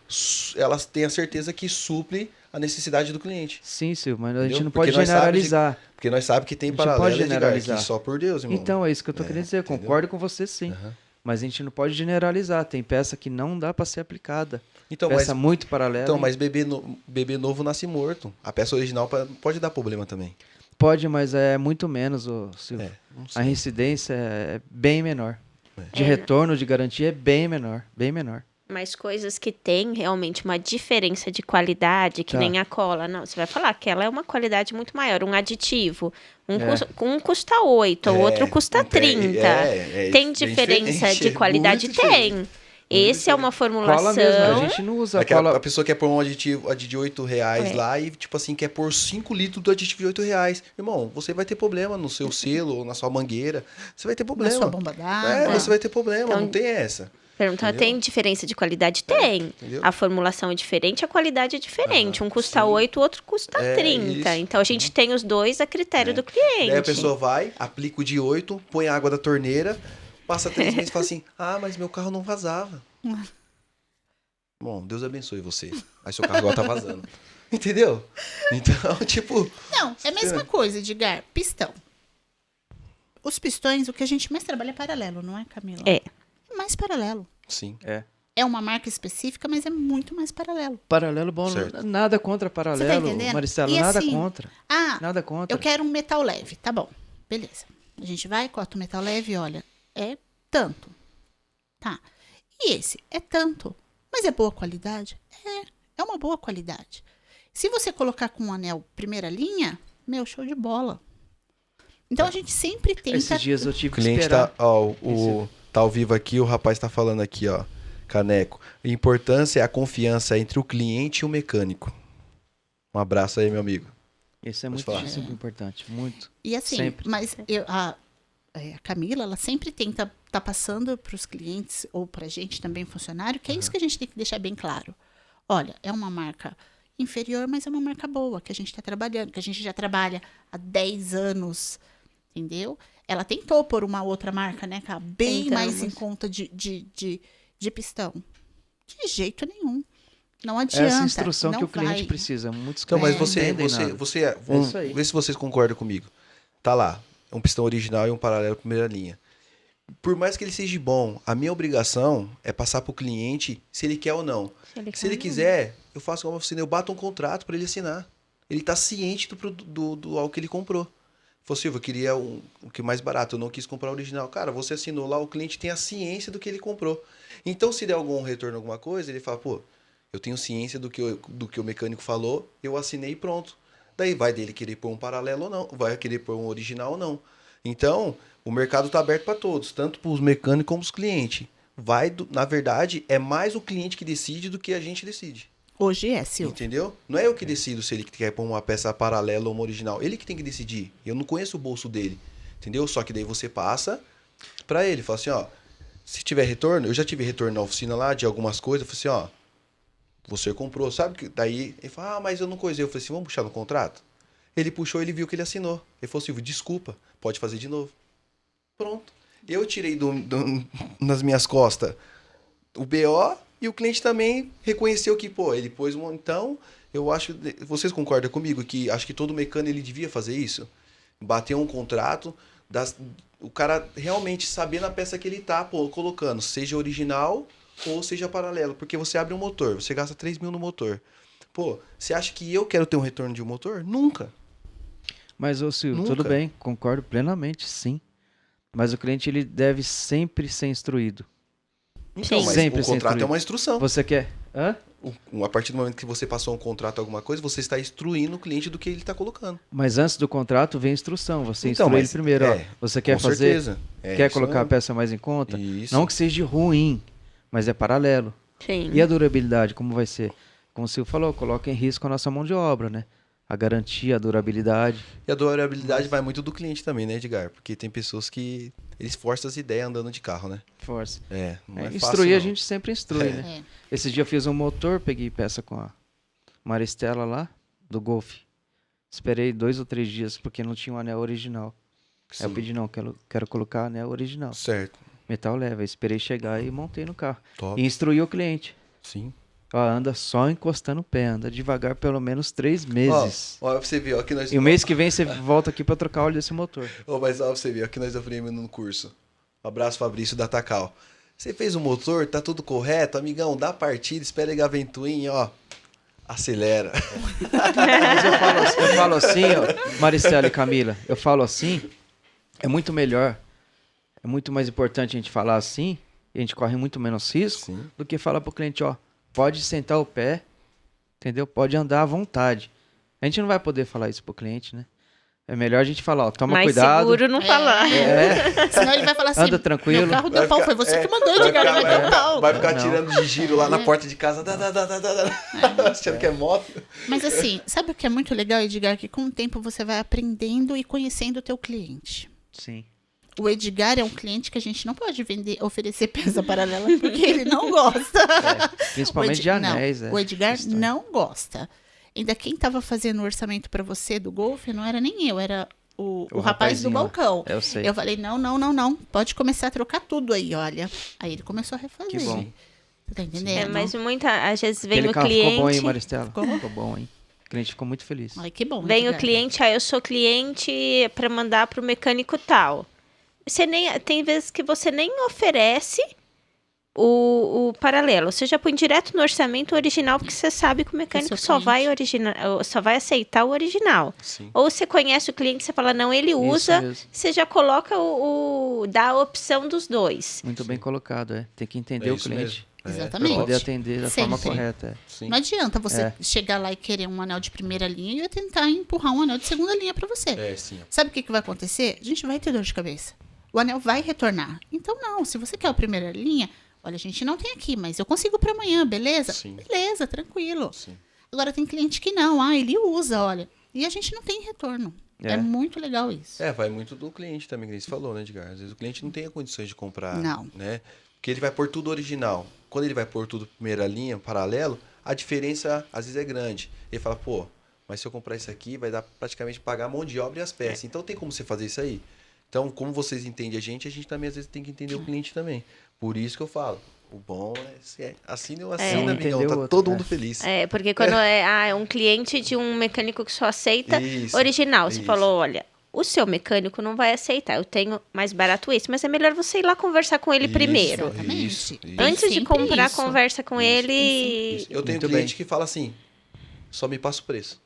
elas têm a certeza que suple a necessidade do cliente. Sim, Silvio, mas a Entendeu? gente não Porque pode nós generalizar. Porque nós sabemos que tem A gente paralelo, pode Edgar, generalizar. que só por Deus, irmão. Então, é isso que eu tô querendo dizer. entendeu? Concordo com você, sim. Aham. Mas a gente não pode generalizar. Tem peça que não dá para ser aplicada. Então, Peça muito paralela. Então, hein? mas bebê novo nasce morto. A peça original pode dar problema também. Pode, mas é muito menos, Silvio. Não A sei. reincidência é bem menor. De É. retorno, de garantia, é bem menor. Bem menor. Mas coisas que têm realmente uma diferença de qualidade, que Tá. nem a cola. Não, você vai falar que ela é uma qualidade muito maior. Um aditivo. Um custa 8, o outro custa 30. Tem bem diferença diferente, de qualidade? muito diferente. Tem. Esse é uma formulação. Cola mesmo. A gente não usa cola. A pessoa quer pôr um aditivo de R$8 lá e, tipo assim, quer pôr 5 litros do aditivo de R$8. Irmão, você vai ter problema no seu selo ou na sua mangueira. Você vai ter Na problema. sua bomba d'água. Você vai ter problema, Então, não tem essa. Perguntar, Entendeu? tem diferença de qualidade? Tem. entendeu? A formulação é diferente, a qualidade é diferente. Um custa sim. 8, o outro custa É, 30. isso. Então a gente tem os dois a critério do cliente. Daí a pessoa vai, aplica o de 8, põe a água da torneira, passa 3 meses e fala assim, mas meu carro não vazava. Bom, Deus abençoe você. Aí seu carro agora tá vazando. Entendeu? Então, tipo... Não, é a mesma coisa, Edgar. Pistão. Os pistões, o que a gente mais trabalha é paralelo, não é, Camila? É. Mais paralelo. Sim. É uma marca específica, mas é muito mais paralelo. Paralelo bom, Certo. nada contra paralelo, Você tá entendendo? Maristela, E nada assim, contra. Nada contra. Eu quero um metal leve. Tá bom, beleza. A gente vai, corta o metal leve e olha, é tanto. Tá. E esse é tanto. Mas é boa qualidade? É uma boa qualidade. Se você colocar com um anel primeira linha, show de bola. Então a gente sempre tenta... Esses dias eu tive O que cliente esperar. tá ao vivo aqui, o rapaz tá falando aqui, ó, Caneco. A importância é a confiança entre o cliente e o mecânico. Um abraço aí, meu amigo. Isso é Pode muito falar. importante, muito. E assim, Sempre. mas a Camila, ela sempre tenta tá passando para os clientes ou para a gente também, funcionário, que é isso que a gente tem que deixar bem claro. Olha, é uma marca inferior, mas é uma marca boa, que a gente está trabalhando, que a gente já trabalha há 10 anos, entendeu? Ela tentou pôr uma outra marca, né, cara, bem mais em conta de pistão. De jeito nenhum. Não adianta. Essa instrução não que o cliente vai. precisa. Muitos Então, mas clientes não entendem nada. vamos isso aí. ver se vocês concordam comigo. Tá lá, um pistão original e um paralelo primeira linha. Por mais que ele seja bom, a minha obrigação é passar pro cliente se ele quer ou não. Se ele quiser, eu faço como oficina, eu bato um contrato para ele assinar. Ele tá ciente do algo que ele comprou. Falou, Silvio, eu queria o que mais barato, eu não quis comprar o original. Cara, você assinou lá, o cliente tem a ciência do que ele comprou. Então, se der algum retorno, alguma coisa, ele fala, pô, eu tenho ciência do que o mecânico falou, eu assinei e pronto. Daí vai dele querer pôr um paralelo ou não, vai querer pôr um original ou não. Então, o mercado está aberto para todos, tanto para os mecânicos como os clientes. Na verdade, é mais o cliente que decide do que a gente decide. Hoje é, Silvio. Entendeu? Não é eu que decido se ele quer pôr uma peça paralela ou uma original. Ele que tem que decidir. Eu não conheço o bolso dele. Entendeu? Só que daí você passa para ele. Fala assim, ó, se tiver retorno, eu já tive retorno na oficina lá de algumas coisas. Eu falei assim, ó, você comprou, sabe? Que daí ele fala, mas eu não coisei. Eu falei assim, vamos puxar no contrato? Ele puxou, ele viu que ele assinou. Ele falou, Silvio, desculpa, pode fazer de novo. Pronto. Eu tirei nas minhas costas o BO e o cliente também reconheceu que, pô, ele pôs um... Então, eu acho... Vocês concordam comigo que acho que todo mecânico ele devia fazer isso? Bater um contrato, o cara realmente saber na peça que ele tá colocando, seja original ou seja paralelo. Porque você abre um motor, você gasta 3 mil no motor. Pô, você acha que eu quero ter um retorno de um motor? Nunca. Mas, ô Silvio, Nunca. tudo bem, concordo plenamente, sim. Mas o cliente ele deve sempre ser instruído. Então, Sim. mas Sempre o ser contrato é instruído. uma instrução. Você quer... Hã? A partir do momento que você passou um contrato, alguma coisa, você está instruindo o cliente do que ele está colocando. Mas antes do contrato vem a instrução. Você Então, instrui ele mas primeiro. Ó, você quer com fazer... certeza. Quer Isso colocar é- a peça mais em conta? Isso. Não que seja ruim, mas é paralelo. Sim. E a durabilidade, como vai ser? Como o Silvio falou, coloca em risco a nossa mão de obra, né? A garantia, a durabilidade. E a durabilidade vai muito do cliente também, né, Edgar? Porque tem pessoas que eles forçam as ideias andando de carro, né? Força. Não é fácil, Instruir não. a gente sempre instrui, né? É. Esse dia eu fiz um motor, peguei peça com a Maristela lá, do Golf. Esperei 2 ou 3 dias, porque não tinha um anel original. Aí eu Sim. pedi, não, quero colocar anel original. Certo. Metal leve. Aí esperei chegar e montei no carro. Top. E instruí o cliente. Sim. Ó, anda só encostando o pé, anda devagar pelo menos 3 meses. Ó, pra você ver, ó, que nós... E o mês que vem você volta aqui pra trocar o óleo desse motor. Ó, mas ó, pra você ver, ó, que nós aprendemos no curso. Um abraço, Fabrício, da Tacal. Você fez o motor, tá tudo correto, amigão, dá a partida, espera ligar a ventoinha, ó. Acelera. Mas eu falo assim, ó, Maristela e Camila, eu falo assim, é muito melhor, é muito mais importante a gente falar assim, e a gente corre muito menos risco, Sim. do que falar pro cliente, ó, pode sentar o pé, entendeu? Pode andar à vontade. A gente não vai poder falar isso pro cliente, né? É melhor a gente falar, ó, toma Mais cuidado. seguro não falar. Senão ele vai falar assim, Anda tranquilo. meu carro deu pau, foi você que mandou, vai Edgar, ficar, não deu pau. vai ficar Não. tirando de giro lá na porta de casa. Achando que é moto. Mas assim, sabe o que é muito legal, Edgar? Que com o tempo você vai aprendendo e conhecendo o teu cliente. Sim. O Edgar é um cliente que a gente não pode oferecer peça paralela porque ele não gosta. Principalmente de anéis, não, o Edgar não gosta. Ainda quem estava fazendo o orçamento para você do Golf não era nem eu, era o rapaz do rapazinho lá. balcão. Eu sei. Eu falei, não, pode começar a trocar tudo aí, olha. Aí ele começou a refazer. Que bom. Você tá É, entendendo? mas às vezes vem Aquele o carro ficou bom, hein, cliente. Maristela? Como? Ficou bom, hein? O cliente ficou muito feliz. Ai, que bom. Vem o Edgar. cliente, eu sou cliente para mandar pro mecânico tal. Tem vezes que você nem oferece o paralelo. Você já põe direto no orçamento original, porque você sabe que o mecânico seu só vai aceitar o original. Sim. Ou você conhece o cliente, você fala, não, ele Isso usa, mesmo. você já coloca dá a opção dos dois. Muito bem colocado, é. Tem que entender o isso cliente. mesmo. Exatamente. Pra poder atender da forma Sempre. correta. É. Sim. Não adianta você chegar lá e querer um anel de primeira linha e eu tentar empurrar um anel de segunda linha para você. Sim. Sabe o que vai acontecer? A gente vai ter dor de cabeça. O anel vai retornar. Então, não. Se você quer a primeira linha, olha, a gente não tem aqui, mas eu consigo para amanhã, beleza? Sim. Beleza, tranquilo. Sim. Agora, tem cliente que não. Ah, ele usa, olha. E a gente não tem retorno. É. É muito legal isso. Vai muito do cliente também, que você falou, né, Edgar? Às vezes o cliente não tem a condições de comprar, Não. né? Porque ele vai pôr tudo original. Quando ele vai pôr tudo primeira linha, paralelo, a diferença às vezes é grande. Ele fala, pô, mas se eu comprar isso aqui, vai dar praticamente pagar a mão de obra e as peças. Então tem como você fazer isso aí? Então, como vocês entendem a gente também às vezes tem que entender o cliente também. Por isso que eu falo, o bom é se assina ou assina, amigão, entender o tá outro, todo mundo feliz. Porque quando é um cliente de um mecânico que só aceita Isso, original, você isso. falou, olha, o seu mecânico não vai aceitar, eu tenho mais barato esse, mas é melhor você ir lá conversar com ele Isso, primeiro. Exatamente. isso. Antes de Sempre comprar, isso. conversa com Isso, ele. Isso. Eu tenho Muito cliente bem. que fala assim, só me passa o preço.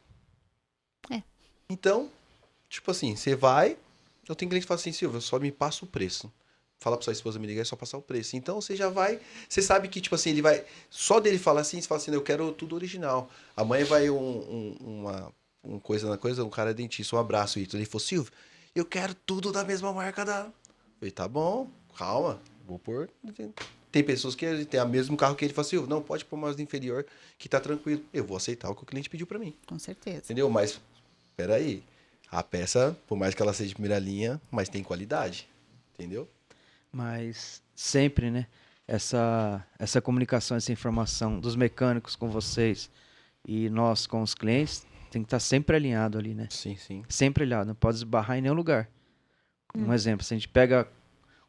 É. Então, tipo assim, você vai, eu tenho cliente que fala assim, Silvio, só me passa o preço. Fala pra sua esposa me ligar, é só passar o preço. Então você já vai, você sabe que, tipo assim, ele vai, só dele falar assim, você fala assim, eu quero tudo original. Amanhã vai uma coisa, um cara é dentista, um abraço, Ito. Ele falou, Silvio, eu quero tudo da mesma marca da... Eu falei, tá bom, calma, vou pôr... Tem pessoas que tem o mesmo carro que ele, fala, Silvio, não, pode pôr mais inferior, que tá tranquilo. Eu vou aceitar o que o cliente pediu pra mim. Com certeza. Entendeu? Mas, peraí, a peça, por mais que ela seja de primeira linha, mas tem qualidade. Entendeu? Mas sempre, né? Essa comunicação, essa informação dos mecânicos com vocês e nós com os clientes tem que estar sempre alinhado ali, né? Sim, sim. Sempre alinhado, não pode esbarrar em nenhum lugar. Um exemplo, se a gente pega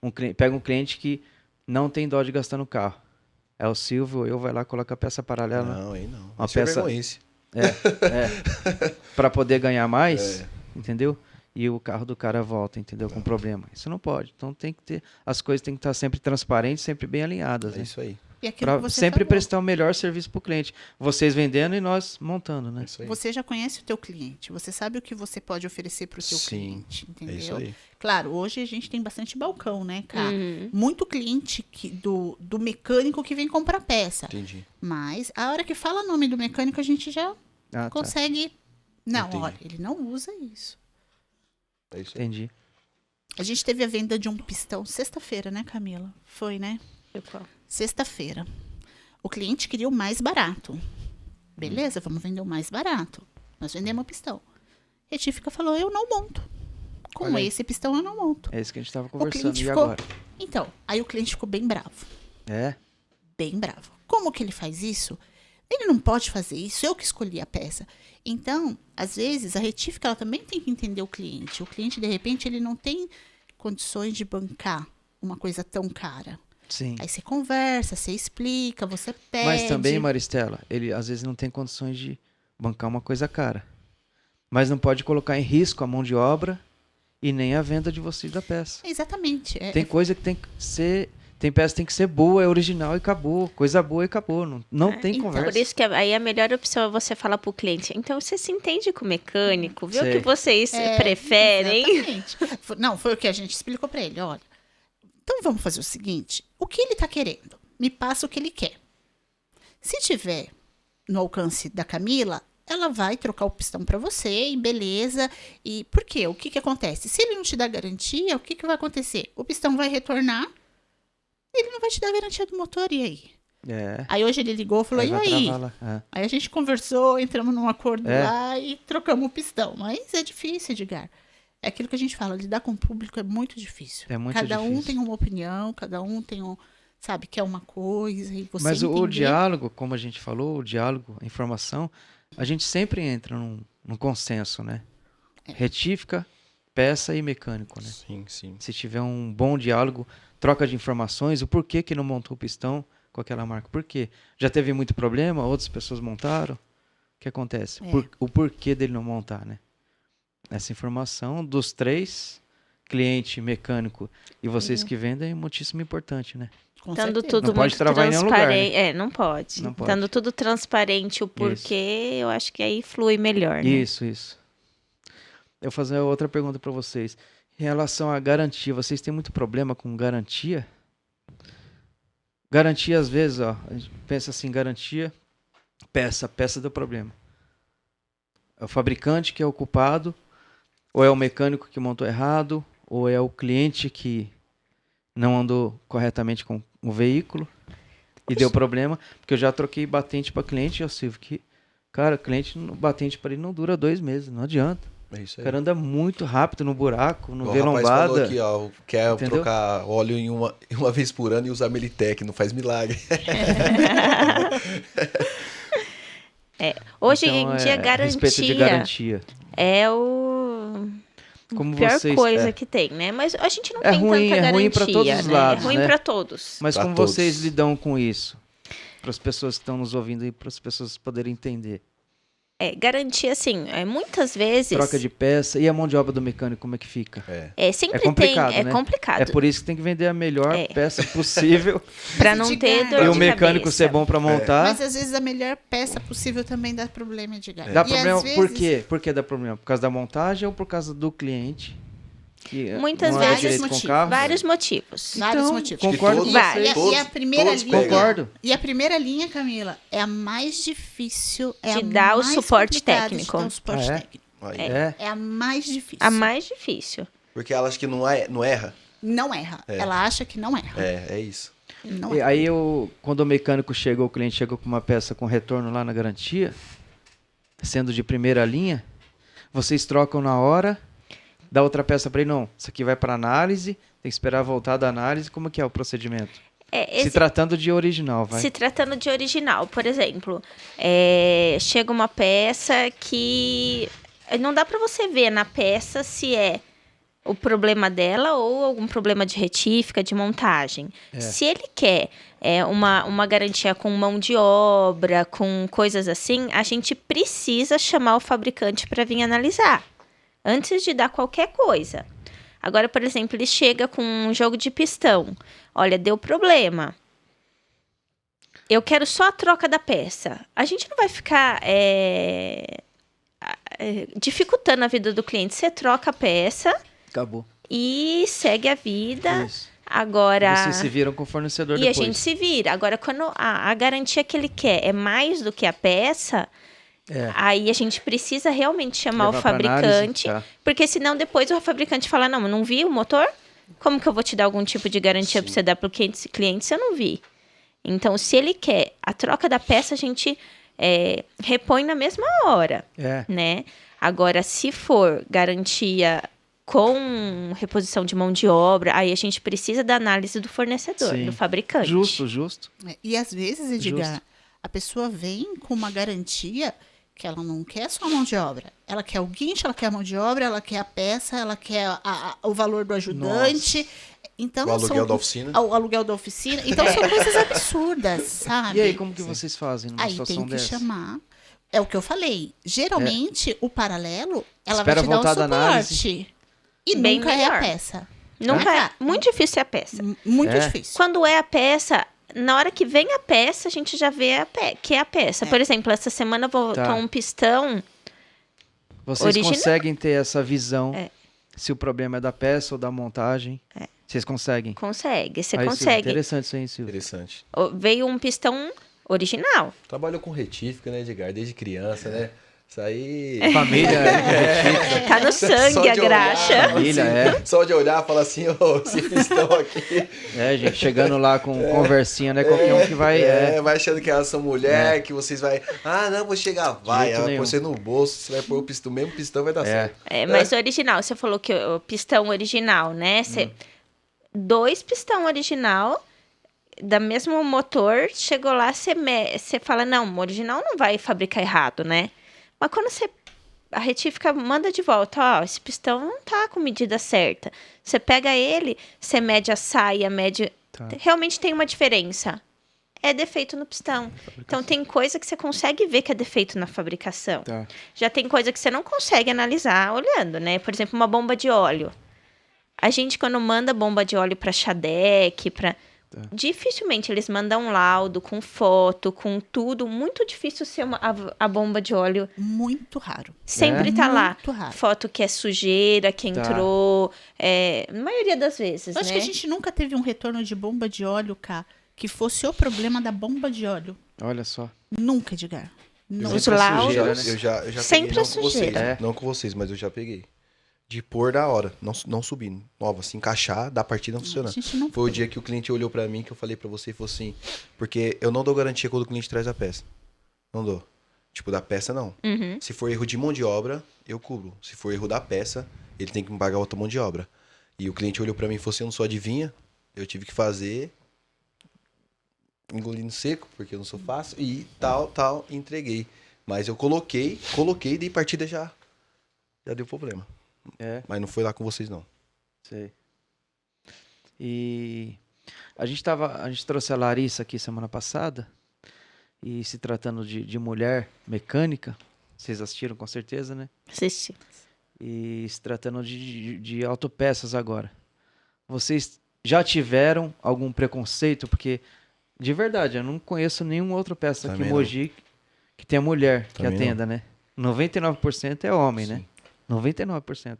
um cliente que não tem dó de gastar no carro. É o Silvio, eu vai lá, coloca a peça paralela. Não, aí não. Uma Isso é peça- vergonhice. Para poder ganhar mais, entendeu? E o carro do cara volta, entendeu? Com problema. Isso não pode. Então tem que ter, as coisas têm que estar sempre transparentes, sempre bem alinhadas, É né? isso aí. E aquilo Para que você sempre falou, prestar o melhor serviço para o cliente. Vocês vendendo e nós montando, É né? isso aí. você já conhece o teu cliente, você sabe o que você pode oferecer para o teu Sim, cliente, entendeu? É isso aí. Claro, hoje a gente tem bastante balcão, né, cara? Uhum. Muito cliente do mecânico que vem comprar peça. Entendi. Mas a hora que fala o nome do mecânico, a gente já Ah, tá. consegue. Não, Entendi. olha, ele não usa isso. É isso aí. Entendi. A gente teve a venda de um pistão sexta-feira, né, Camila? Foi, né? Sexta-feira. O cliente queria o mais barato. Beleza, vamos vender o mais barato. Nós vendemos o pistão. Retífica falou, eu não monto. Com Olha aí. esse pistão eu não monto. É isso que a gente estava O conversando. cliente E ficou... agora? Então, aí o cliente ficou bem bravo. É? Bem bravo. Como que ele faz isso? Ele não pode fazer isso, eu que escolhi a peça. Então, às vezes, a retífica ela também tem que entender o cliente. O cliente, de repente, ele não tem condições de bancar uma coisa tão cara. Sim. Aí você conversa, você explica, você pede. Mas também, Maristela, ele às vezes não tem condições de bancar uma coisa cara. Mas não pode colocar em risco a mão de obra e nem a venda de vocês da peça. Exatamente. Tem coisa que tem que ser... Tem peça que tem que ser boa, é original e acabou. Coisa boa e acabou. Não tem então, conversa. Por isso que aí a melhor opção é você falar pro cliente. Então você se entende com o mecânico, vê o Sei. que vocês preferem. Exatamente. Não, foi o que a gente explicou pra ele. Olha, então vamos fazer o seguinte. O que ele tá querendo? Me passa o que ele quer. Se tiver no alcance da Camila, ela vai trocar o pistão pra você e beleza. E por quê? O que acontece? Se ele não te dá garantia, o que vai acontecer? O pistão vai retornar, ele não vai te dar garantia do motor, e aí? É. Aí hoje ele ligou e falou, Aí e vai aí? travar lá. É. Aí a gente conversou, entramos num acordo É. lá e trocamos o pistão. Mas é difícil, Edgar. É aquilo que a gente fala, lidar com o público é muito difícil. É muito cada um difícil. tem uma opinião, cada um tem sabe, quer uma coisa e você Mas o entender. diálogo, como a gente falou, o diálogo, a informação, a gente sempre entra num consenso, né? Retífica, peça e mecânico, né? Sim, sim. Se tiver um bom diálogo, troca de informações, o porquê que não montou o pistão com aquela marca. Por quê? Já teve muito problema, outras pessoas montaram. O que acontece? É. O porquê dele não montar, né? Essa informação dos três, cliente, mecânico e vocês que vendem, é muitíssimo importante, né? Com Estando certeza. tudo Não pode muito travar em nenhum lugar, transparente. né? Não pode. Não pode. Estando tudo transparente, o porquê, eu acho que aí flui melhor, né? Isso. Eu vou fazer outra pergunta para vocês. Em relação à garantia, vocês têm muito problema com garantia? Garantia, às vezes, ó, a gente pensa assim, garantia, peça deu problema. É o fabricante que é o culpado, ou é o mecânico que montou errado, ou é o cliente que não andou corretamente com o veículo e deu problema, porque eu já troquei batente para cliente, ó, Silvio, que Cara, o cliente, no batente para ele não dura 2 meses, não adianta. É isso O aí. cara anda muito rápido no buraco, não O vê rapaz falou lombada. aqui, ó, quer Entendeu? trocar óleo uma vez por ano e usar Melitec, não faz milagre. Hoje Então, em dia, respeito de garantia. é o Como pior vocês, coisa que tem, né? Mas a gente não É tem ruim, tanta é garantia, ruim pra todos os né? lados, É ruim né? pra todos. Mas Pra como todos. vocês lidam com isso? Para as pessoas que estão nos ouvindo e para as pessoas poderem entender. Garantia, assim, muitas vezes... Troca de peça e a mão de obra do mecânico, como é que fica? sempre É complicado, tem... né? É complicado. É por isso que tem que vender a melhor peça possível Pra não ter Edgar, dor e o de mecânico cabeça. ser bom para montar. Mas às vezes a melhor peça possível também dá problema, Edgar. Dá E problema às vezes, por quê? Por que dá problema? Por causa da montagem ou por causa do cliente? Que Muitas não é vezes, direito com o motivos. carro? Vários motivos. Vários Então, motivos. concordo com Vários. vocês. E a primeira todos linha. pegam. Concordo. E a primeira linha, Camila, é a mais difícil. É De a dar o mais suporte complicada técnico. De dar o suporte Ah, é? técnico. Aí. É. É a mais difícil. A mais difícil. Porque ela acha que não erra. Não erra. Ela acha que não erra. É isso. Não E erra. aí, quando o mecânico chega, o cliente chegou com uma peça com retorno lá na garantia, sendo de primeira linha, vocês trocam na hora, dá outra peça para ele, não, isso aqui vai para análise, tem que esperar voltar da análise, como que é o procedimento? Se tratando de original, vai. Se tratando de original, por exemplo, chega uma peça que não dá pra você ver na peça se é o problema dela ou algum problema de retífica, de montagem. Se ele quer uma garantia com mão de obra, com coisas assim, a gente precisa chamar o fabricante para vir analisar, antes de dar qualquer coisa. Agora, por exemplo, ele chega com um jogo de pistão. Olha, deu problema. Eu quero só a troca da peça. A gente não vai ficar dificultando a vida do cliente. Você troca a peça Acabou. e segue a vida. Isso. Agora... Vocês se viram com o fornecedor E depois. a gente se vira. Agora, quando a garantia que ele quer é mais do que a peça... Aí a gente precisa realmente chamar Levar o pra fabricante, análise, tá. porque senão depois o fabricante fala, não vi o motor? Como que eu vou te dar algum tipo de garantia para você dar para o cliente se eu não vi? Então, se ele quer a troca da peça, a gente repõe na mesma hora, né? Agora, se for garantia com reposição de mão de obra, aí a gente precisa da análise do fornecedor, Sim. do fabricante. Justo. E às vezes, Edgar, Justo. a pessoa vem com uma garantia que ela não quer só a mão de obra. Ela quer o guincho, ela quer a mão de obra, ela quer a peça, ela quer o valor do ajudante. Então, O aluguel da oficina. O aluguel da oficina. Então, são coisas absurdas, sabe? E aí, como que vocês fazem numa Aí situação tem que dessa? chamar. É o que eu falei. Geralmente, o paralelo, ela Espera vai te dar um voltar da análise. suporte. E Bem nunca é melhor. a peça. Nunca Tá? muito difícil ser a peça. Muito É. difícil. Quando é a peça, na hora que vem a peça, a gente já vê que é a peça. Por exemplo, essa semana voltou Tá. um pistão. Vocês Original. conseguem ter essa visão Se o problema é da peça ou da montagem? Vocês conseguem? Consegue, você Ah, isso é consegue. interessante isso aí, Silvio. Interessante. Veio um pistão original. Trabalhou com retífica, né, Edgar? Desde criança, né? Isso aí... Família, Tá no Só sangue de a olhar, graxa. família, Só de olhar, fala assim, esse pistão aqui... gente, chegando lá com conversinha, né? Qualquer um que vai... vai achando que elas são mulher, que vocês vai... Ah, não, vou chegar. Vai, jeito ela nenhum. põe você no bolso, você vai pôr o mesmo pistão, vai dar certo. Mas original, você falou que o pistão original, né? Dois pistão original, da mesmo motor, chegou lá, você fala, não, o original não vai fabricar errado, né? Mas quando a retífica manda de volta, esse pistão não tá com medida certa. Você pega ele, você mede a saia, mede... Tá. Realmente tem uma diferença. É defeito no pistão. Então, tem coisa que você consegue ver que é defeito na fabricação. Tá. Já tem coisa que você não consegue analisar olhando, né? Por exemplo, uma bomba de óleo. A gente, quando manda bomba de óleo para Shadec, dificilmente eles mandam um laudo com foto, com tudo. Muito difícil ser a bomba de óleo. Muito raro. Sempre tá lá. Muito raro. Foto que é sujeira, que entrou. Na maioria das vezes, Eu acho né? que a gente nunca teve um retorno de bomba de óleo, cá, que fosse o problema da bomba de óleo. Olha só. Nunca, Edgar. Nunca. Os Sempre a laudos. sujeira, né? Eu já Sempre peguei, a não com vocês. sujeira. Não com vocês, mas eu já peguei. De pôr da hora, não subindo. Nova, se encaixar, da partida não funciona. A gente não Foi o dia que o cliente olhou pra mim, que eu falei pra você e falou assim, porque eu não dou garantia quando o cliente traz a peça. Não dou. Tipo, da peça, não. Uhum. Se for erro de mão de obra, eu cubro. Se for erro da peça, ele tem que me pagar outra mão de obra. E o cliente olhou pra mim e falou assim, eu não sou adivinha, eu tive que fazer, engolindo seco, porque eu não sou fácil, e tal, e entreguei. Mas eu coloquei, dei partida já deu problema. É, Mas não foi lá com vocês, não. sei. E a gente trouxe a Larissa aqui semana passada, e se tratando de mulher mecânica, vocês assistiram com certeza, né? Assisti. E se tratando de autopeças agora. Vocês já tiveram algum preconceito? Porque, de verdade, eu não conheço nenhuma outra peça aqui Também em não. Mogi que tenha mulher que Também atenda, né? 99% é homem, né? 99%.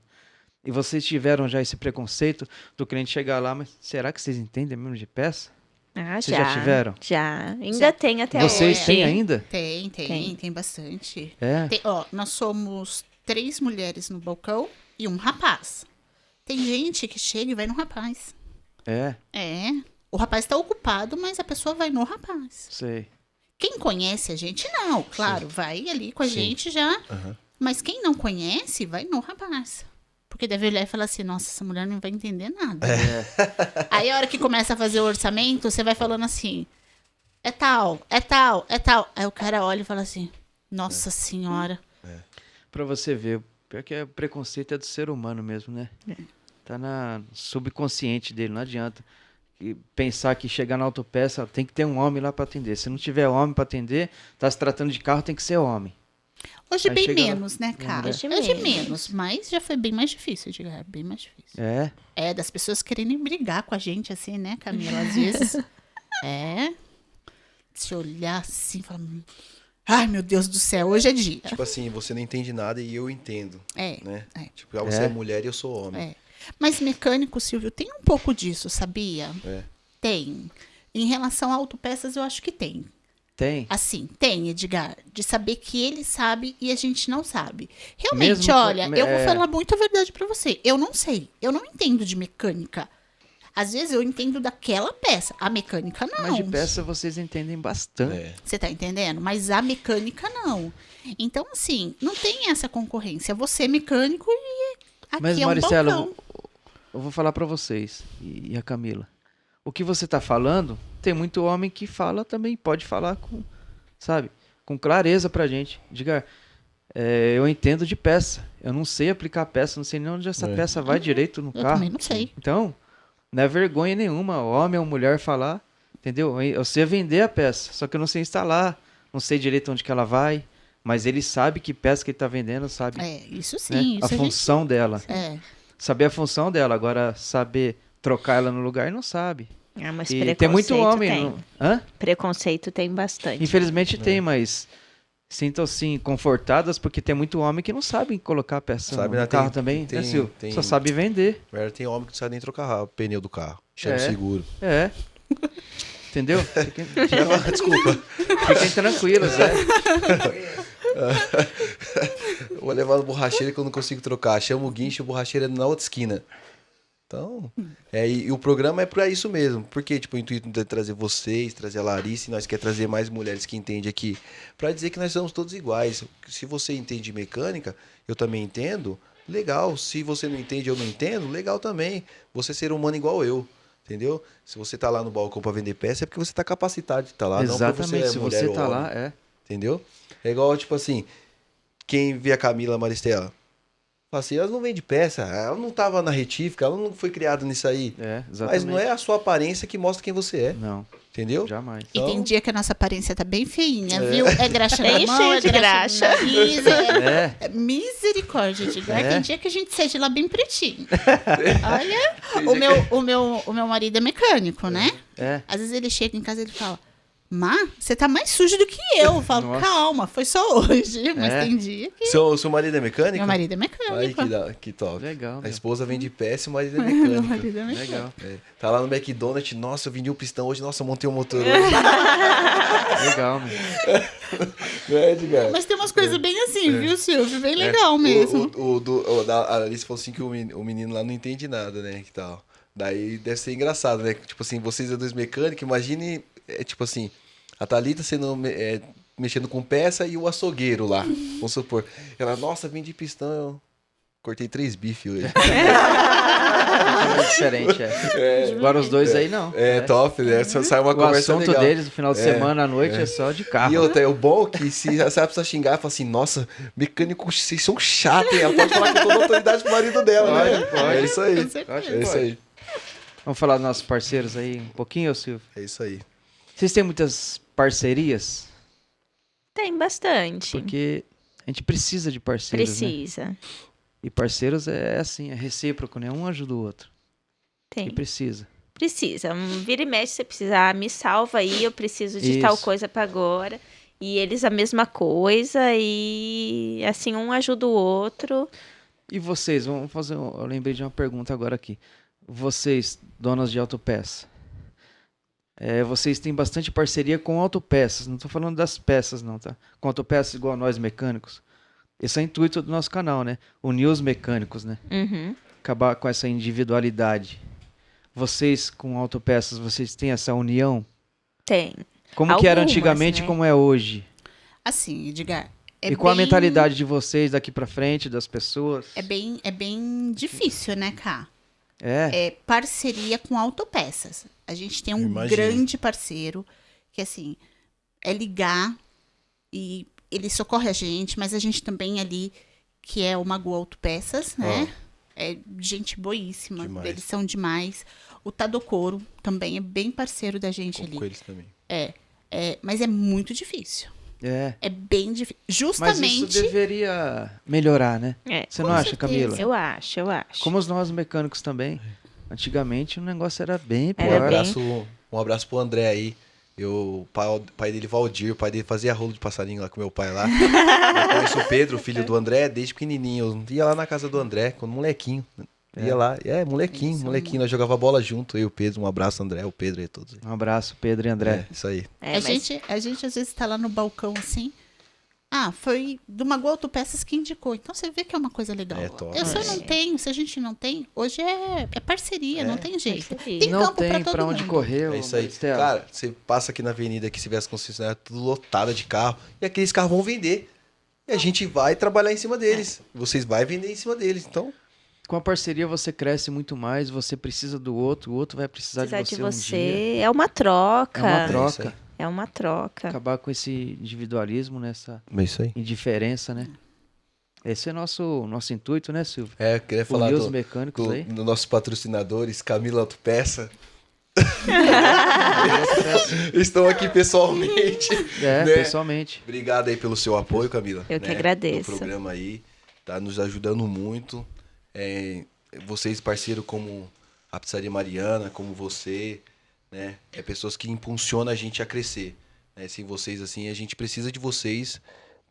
E vocês tiveram já esse preconceito do cliente chegar lá, mas será que vocês entendem mesmo de peça? Ah, Vocês já tiveram? Já. Ainda Já. tem até Vocês hoje. têm ainda? Tem bastante. É. Ó, nós somos 3 mulheres no balcão e um rapaz. Tem gente que chega e vai no rapaz. É, É. O rapaz tá ocupado, mas a pessoa vai no rapaz. sei. Quem conhece a gente, não. Claro, vai ali com a gente já. Aham. Mas quem não conhece, vai no rapaz. Porque deve olhar e falar assim, nossa, essa mulher não vai entender nada. Aí a hora que começa a fazer o orçamento, você vai falando assim, é tal, é tal, é tal. Aí o cara olha e fala assim, nossa senhora. Pra você ver, pior que preconceito é do ser humano mesmo, né? Tá na subconsciente dele, não adianta. E pensar que chegar na autopeça tem que ter um homem lá pra atender. Se não tiver homem pra atender, tá se tratando de carro, tem que ser homem. Hoje Aí bem chega lá, menos, né, cara? Hoje Hoje menos. menos, mas já foi bem mais difícil, Edgar, bem mais difícil. É, É, das pessoas querendo brigar com a gente, assim, né, Camila? Às vezes. É. Se olhar assim, falar. Ai, meu Deus do céu, hoje é dia. Tipo assim, você não entende nada e eu entendo, É. né? É. Tipo, você é mulher e eu sou homem. É. Mas mecânico, Silvio, tem um pouco disso, sabia? É. Tem. Em relação a autopeças, eu acho que tem. tem. Assim, tem, Edgar, de saber que ele sabe e a gente não sabe. Realmente, Mesmo olha, eu vou é. falar muito a verdade pra você. Eu não sei, eu não entendo de mecânica. Às vezes eu entendo daquela peça, a mecânica não. Mas de peça vocês entendem bastante. É. Você tá entendendo? Mas a mecânica não. Então, assim, não tem essa concorrência. Você é mecânico e aqui Mas, é um Maricela, balcão. eu vou falar pra vocês, e a Camila. O que você tá falando, tem muito homem que fala também, pode falar com, sabe, com clareza pra gente. Diga, eu entendo de peça, eu não sei aplicar a peça, não sei nem onde essa peça vai direito no Eu carro. também não sei. Então, não é vergonha nenhuma, homem ou mulher falar, entendeu? Eu sei vender a peça, só que eu não sei instalar, não sei direito onde que ela vai, mas ele sabe que peça que ele tá vendendo, sabe, É, isso né? sim. A Isso função dela. É. Saber a função dela, agora saber trocar ela no lugar, não sabe. Ah, mas E tem muito preconceito homem. tem. Hã? Preconceito tem bastante. Infelizmente tem, mas sintam-se confortadas porque tem muito homem que não sabe colocar a peça Sabe, no né? carro Tem- também, tem- né, Sil? tem- Só sabe vender. Mulher tem homem que não sabe nem trocar o pneu do carro. Chama É. seguro. É. Entendeu? Desculpa. Fiquem tranquilos, é. Eu vou levar no borracheiro que eu não consigo trocar. Chama o guincho e o borracheiro é na outra esquina. Então, e o programa é pra isso mesmo. Porque, tipo, o intuito de trazer vocês, trazer a Larissa, e nós quer trazer mais mulheres que entendem aqui. Pra dizer que nós somos todos iguais. Se você entende mecânica, eu também entendo, legal. Se você não entende, eu não entendo, legal também. Você é ser humano igual eu. Entendeu? Se você tá lá no balcão pra vender peça, é porque você tá capacitado de estar lá. Não porque Exatamente, você é se mulher você ou tá homem. lá, é. Entendeu? É igual, tipo assim, quem vê a Camila Maristela, fala assim, ela não vende peça, ela não tava na retífica, ela não foi criada nisso aí. É, exatamente. Mas não é a sua aparência que mostra quem você é, Não, entendeu? jamais. E tem Então- dia que a nossa aparência tá bem feinha, viu? É graxa na Bem mão, cheio é de graxa no nariz, É. é misericórdia, Edgar. É. Tem dia que a gente sai de lá bem pretinho. Olha, o meu marido é mecânico, né? É. Às vezes ele chega em casa e ele fala, Má, você tá mais sujo do que eu. Eu falo, Nossa. calma, foi só hoje. Mas É. tem dia que Seu marido é mecânico? meu marido é Aí mecânico. que top. Legal, A meu. esposa vende peça e o marido é Meu mecânico. marido é mecânico. Legal. É. Tá lá no McDonald's, nossa, eu vendi um pistão hoje, nossa, eu montei um motor hoje. Legal, meu. Não é, Edgar? Mas tem umas coisas bem assim, viu, Silvio? Bem legal mesmo. A Alice falou assim que o menino lá não entende nada, né? Que tal. Daí deve ser engraçado, né? Tipo assim, vocês é dois mecânicos, imagine, tipo assim, a Thalita sendo mexendo com peça e o açougueiro lá, vamos supor. Ela, nossa, vendi pistão, eu cortei 3 bifes hoje. É diferente, Agora os dois aí não. Top, né? Só sai uma O conversa assunto legal. deles no final de semana, à noite, é só de carro. E outra, é o bom que se a pessoa xingar, fala assim, nossa, mecânico, vocês são chatos, hein? Ela pode falar que eu tô dando autoridade pro marido dela, né? Pode. É isso aí. Com certeza. É isso aí. Vamos falar dos nossos parceiros aí um pouquinho, Silvio? É isso aí. Vocês têm muitas parcerias? Tem bastante. Porque a gente precisa de parceiros, né? Precisa. E parceiros é assim, é recíproco, né? Um ajuda o outro. E Tem. precisa. Precisa. Vira e mexe, você precisa. Me salva aí, eu preciso de tal Isso. coisa pra agora. E eles a mesma coisa. E assim, um ajuda o outro. E vocês, vamos fazer. Eu lembrei de uma pergunta agora aqui. Vocês, donas de autopeça, vocês têm bastante parceria com autopeças. Não estou falando das peças, não, tá? Com autopeças igual nós mecânicos. Esse é o intuito do nosso canal, né? Unir os mecânicos, né? Uhum. Acabar com essa individualidade. Vocês, com autopeças, vocês têm essa união? Tem. Como que era Algumas, antigamente e né? como é hoje? Assim, Edgar, E qual a mentalidade de vocês daqui pra frente, das pessoas? É bem difícil, né, Cá? É? É parceria com autopeças. A gente tem um Imagino. grande parceiro que, assim, é ligar e ele socorre a gente, mas a gente também ali, que é o Magu Autopeças, né? É gente boíssima, Demais. eles são demais. O Tadokoro também é bem parceiro da gente Com ali. eles também. Mas é muito difícil. É. É bem difícil. Mas Justamente. isso deveria melhorar, né? Você não Com acha, certeza. Camila? Eu acho. Como nós mecânicos também. Antigamente o negócio era bem Era pior. bem- Um abraço pro André aí. O pai dele, Valdir, o pai dele fazia rolo de passarinho lá com meu pai lá. Eu conheço o Pedro, o filho do André, desde pequenininho. Eu ia lá na casa do André, quando molequinho. Ia lá, molequinho. Nós jogava bola junto, eu e o Pedro. Um abraço, André, o Pedro e todos. Um abraço, Pedro e André. Isso aí. A gente às vezes tá lá no balcão assim. Ah, foi do Magu Autopeças que indicou. Então você vê que é uma coisa legal. É top. Eu só não tenho, se a gente não tem, hoje é parceria, não tem jeito. Parceria. Tem Não campo pra tem todo pra onde mundo. correr, É isso aí. Maristela. Cara, você passa aqui na avenida, que você vê as concessionárias tudo lotada de carro, e aqueles carros vão vender. E a gente vai trabalhar em cima deles. Vocês vão vender em cima deles. Então, Com a parceria você cresce muito mais, você precisa do outro, o outro vai precisar Precisar de de você um dia. você. É uma troca. É uma isso troca. aí. É uma troca. Acabar com esse individualismo, né? Essa é isso aí. indiferença, né? Esse é nosso intuito, né, Silvio? Eu queria falar Unir os mecânicos aí. dos nossos patrocinadores, Camila Autopeça. Estão aqui pessoalmente. né? Pessoalmente. Obrigado aí pelo seu apoio, Camila. Eu que agradeço. No programa aí. Tá nos ajudando muito. Vocês, parceiro, como a Pizzaria Mariana, como você, né? Pessoas que impulsionam a gente a crescer. Né? Sem vocês, assim, a gente precisa de vocês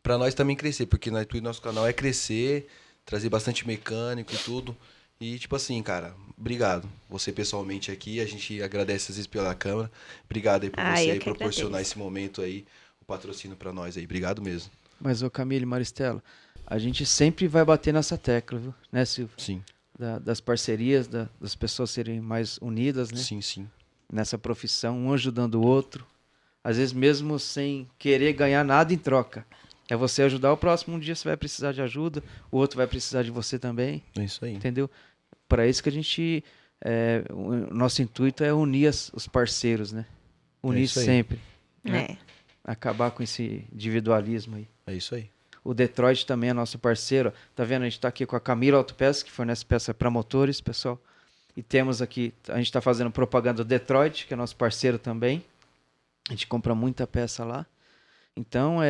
para nós também crescer. Porque o intuito do nosso canal é crescer, trazer bastante mecânico e tudo. E, tipo assim, cara, obrigado. Você pessoalmente aqui, a gente agradece às vezes pela câmera. Obrigado aí por você eu aí que proporcionar agradeço. esse momento aí, o patrocínio para nós aí. Obrigado mesmo. Mas, ô Camila e Maristela, a gente sempre vai bater nessa tecla, viu? Né, Silvio? Sim, Das parcerias, das pessoas serem mais unidas, né? sim. Nessa profissão, um ajudando o outro. Às vezes mesmo sem querer ganhar nada em troca. É você ajudar o próximo, um dia você vai precisar de ajuda, o outro vai precisar de você também, É isso aí. entendeu? Para isso que a gente... o nosso intuito é unir os parceiros, né? Unir isso aí. sempre. É. Acabar com esse individualismo aí. É isso aí. O Detroit também é nosso parceiro. Tá vendo? A gente tá aqui com a Camila Autopeças, que fornece peça para motores, pessoal. E temos aqui, a gente tá fazendo propaganda do Detroit, que é nosso parceiro também. A gente compra muita peça lá. Então,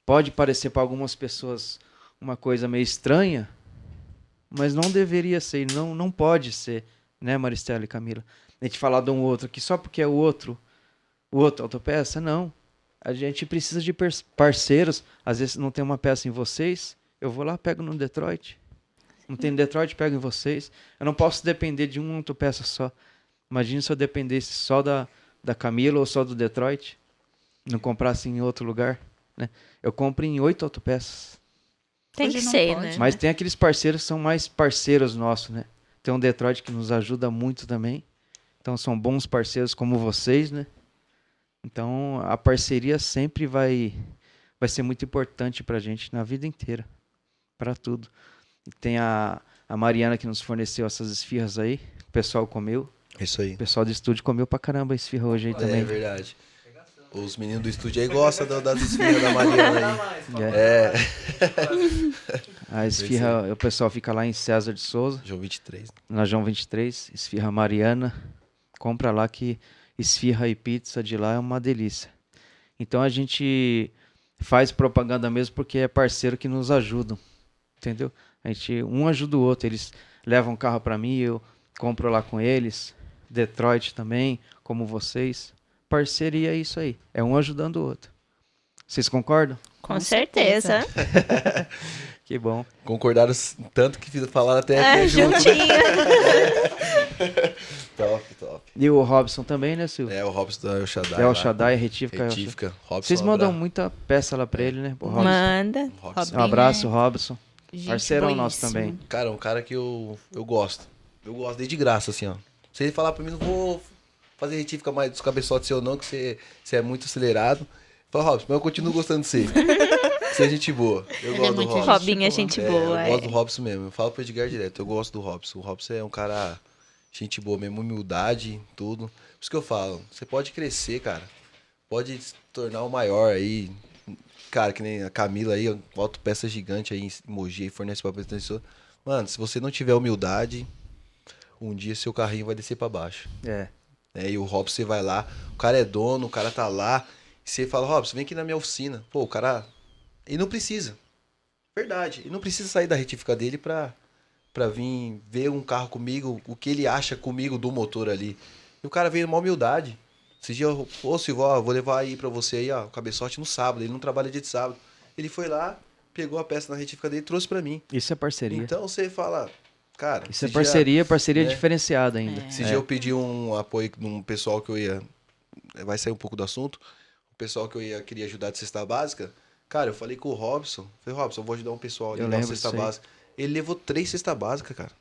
pode parecer para algumas pessoas uma coisa meio estranha, mas não deveria ser, não pode ser, né, Maristela e Camila? A gente falar de um outro aqui só porque é o outro autopeça, não. A gente precisa de parceiros. Às vezes não tem uma peça em vocês, eu vou lá, pego no Detroit. Não tem no Detroit, pego em vocês. Eu não posso depender de uma autopeça só. Imagina se eu dependesse só da Camila ou só do Detroit. Não comprasse em outro lugar, né? Eu compro em 8 autopeças. Tem Hoje que não ser, pode. né? Mas tem aqueles parceiros que são mais parceiros nossos, né? Tem um Detroit que nos ajuda muito também. Então são bons parceiros como vocês, né? Então, a parceria sempre vai ser muito importante pra gente na vida inteira, pra tudo. E tem a Mariana que nos forneceu essas esfirras aí, o pessoal comeu. Isso aí. O pessoal do estúdio comeu pra caramba a esfirra hoje aí também. É verdade. Os meninos do estúdio aí gostam das esfirras da Mariana aí. É. A esfirra, o pessoal fica lá em César de Souza, João 23. na João 23, esfirra Mariana. Compra lá que esfirra e pizza de lá é uma delícia. Então a gente faz propaganda mesmo porque é parceiro que nos ajudam, entendeu? A gente um ajuda o outro, eles levam carro para mim, eu compro lá com eles. Detroit também, como vocês. Parceria é isso aí, é um ajudando o outro. Vocês concordam? Com certeza. Que bom. Concordaram tanto que falaram até junto. Juntinho. Top. E o Robson também, né, Silvio? É, o Robson da El Shaddai. É o lá. Shaddai, retífica. Retífica. Robson, Vocês mandam muita peça lá pra ele, né? O Robson. Manda. Robson. Um abraço, Robson. Gente Parceirão nosso boíssimo. também. Cara, um cara que eu gosto. Eu gosto desde graça, assim, ó. Se ele falar pra mim, não vou fazer retífica mais dos cabeçotes seu não, que você é muito acelerado. Fala, Robson, mas eu continuo gostando de você. Você é gente boa. Eu Ele gosto é do muito Robson. Robinho é gente boa. Eu gosto do Robson mesmo. Eu falo pro Edgar direto. Eu gosto do Robson. O Robson é um cara, gente boa mesmo, humildade, tudo. Por isso que eu falo, você pode crescer, cara. Pode se tornar o maior aí. Cara, que nem a Camila aí, autopeça gigante aí em Mogi, fornece pra pessoa. Mano, se você não tiver humildade, um dia seu carrinho vai descer pra baixo. É. E o Robson, você vai lá, o cara é dono, o cara tá lá. E você fala, Robson, vem aqui na minha oficina. Pô, o cara... Ele não precisa. Verdade. Ele não precisa sair da retífica dele pra vir ver um carro comigo, o que ele acha comigo do motor ali. E o cara veio numa humildade. Esse dia eu, ô Silvio, ó, vou levar aí pra você aí, ó, o cabeçote no sábado. Ele não trabalha dia de sábado. Ele foi lá, pegou a peça na retífica dele e trouxe pra mim. Isso é parceria. Então você fala, cara... Isso é esse parceria né? diferenciada ainda. Esse dia eu pedi um apoio de um pessoal que eu ia... Vai sair um pouco do assunto. O pessoal que queria ajudar de cesta básica. Cara, eu falei com o Robson. Falei, Robson, eu vou ajudar um pessoal ali na cesta básica. Ele levou 3 cestas básicas, cara.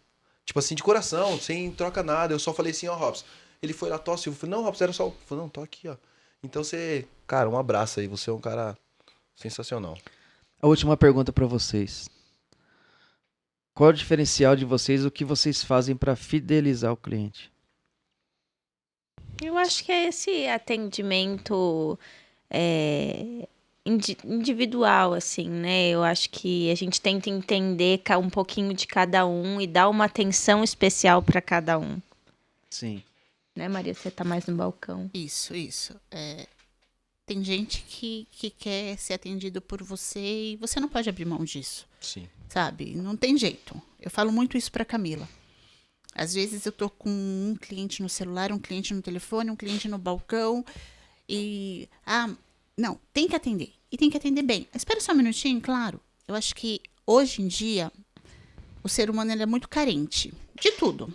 Tipo assim, de coração, sem troca nada. Eu só falei assim, ó, Robson. Ele foi lá, tosse. Eu falei, não, Robson, era só... Eu falei, não, tô aqui, ó. Então você... Cara, um abraço aí. Você é um cara sensacional. A última pergunta pra vocês. Qual é o diferencial de vocês? O que vocês fazem pra fidelizar o cliente? Eu acho que é esse atendimento individual, assim, né? Eu acho que a gente tenta entender um pouquinho de cada um e dar uma atenção especial para cada um. Sim. Né, Maria? Você tá mais no balcão. Isso. Tem gente que quer ser atendido por você e você não pode abrir mão disso. Sim. Sabe? Não tem jeito. Eu falo muito isso pra Camila. Às vezes eu tô com um cliente no celular, um cliente no telefone, um cliente no balcão e... não, tem que atender. E tem que atender bem. Espera só um minutinho, claro. Eu acho que hoje em dia o ser humano ele é muito carente de tudo.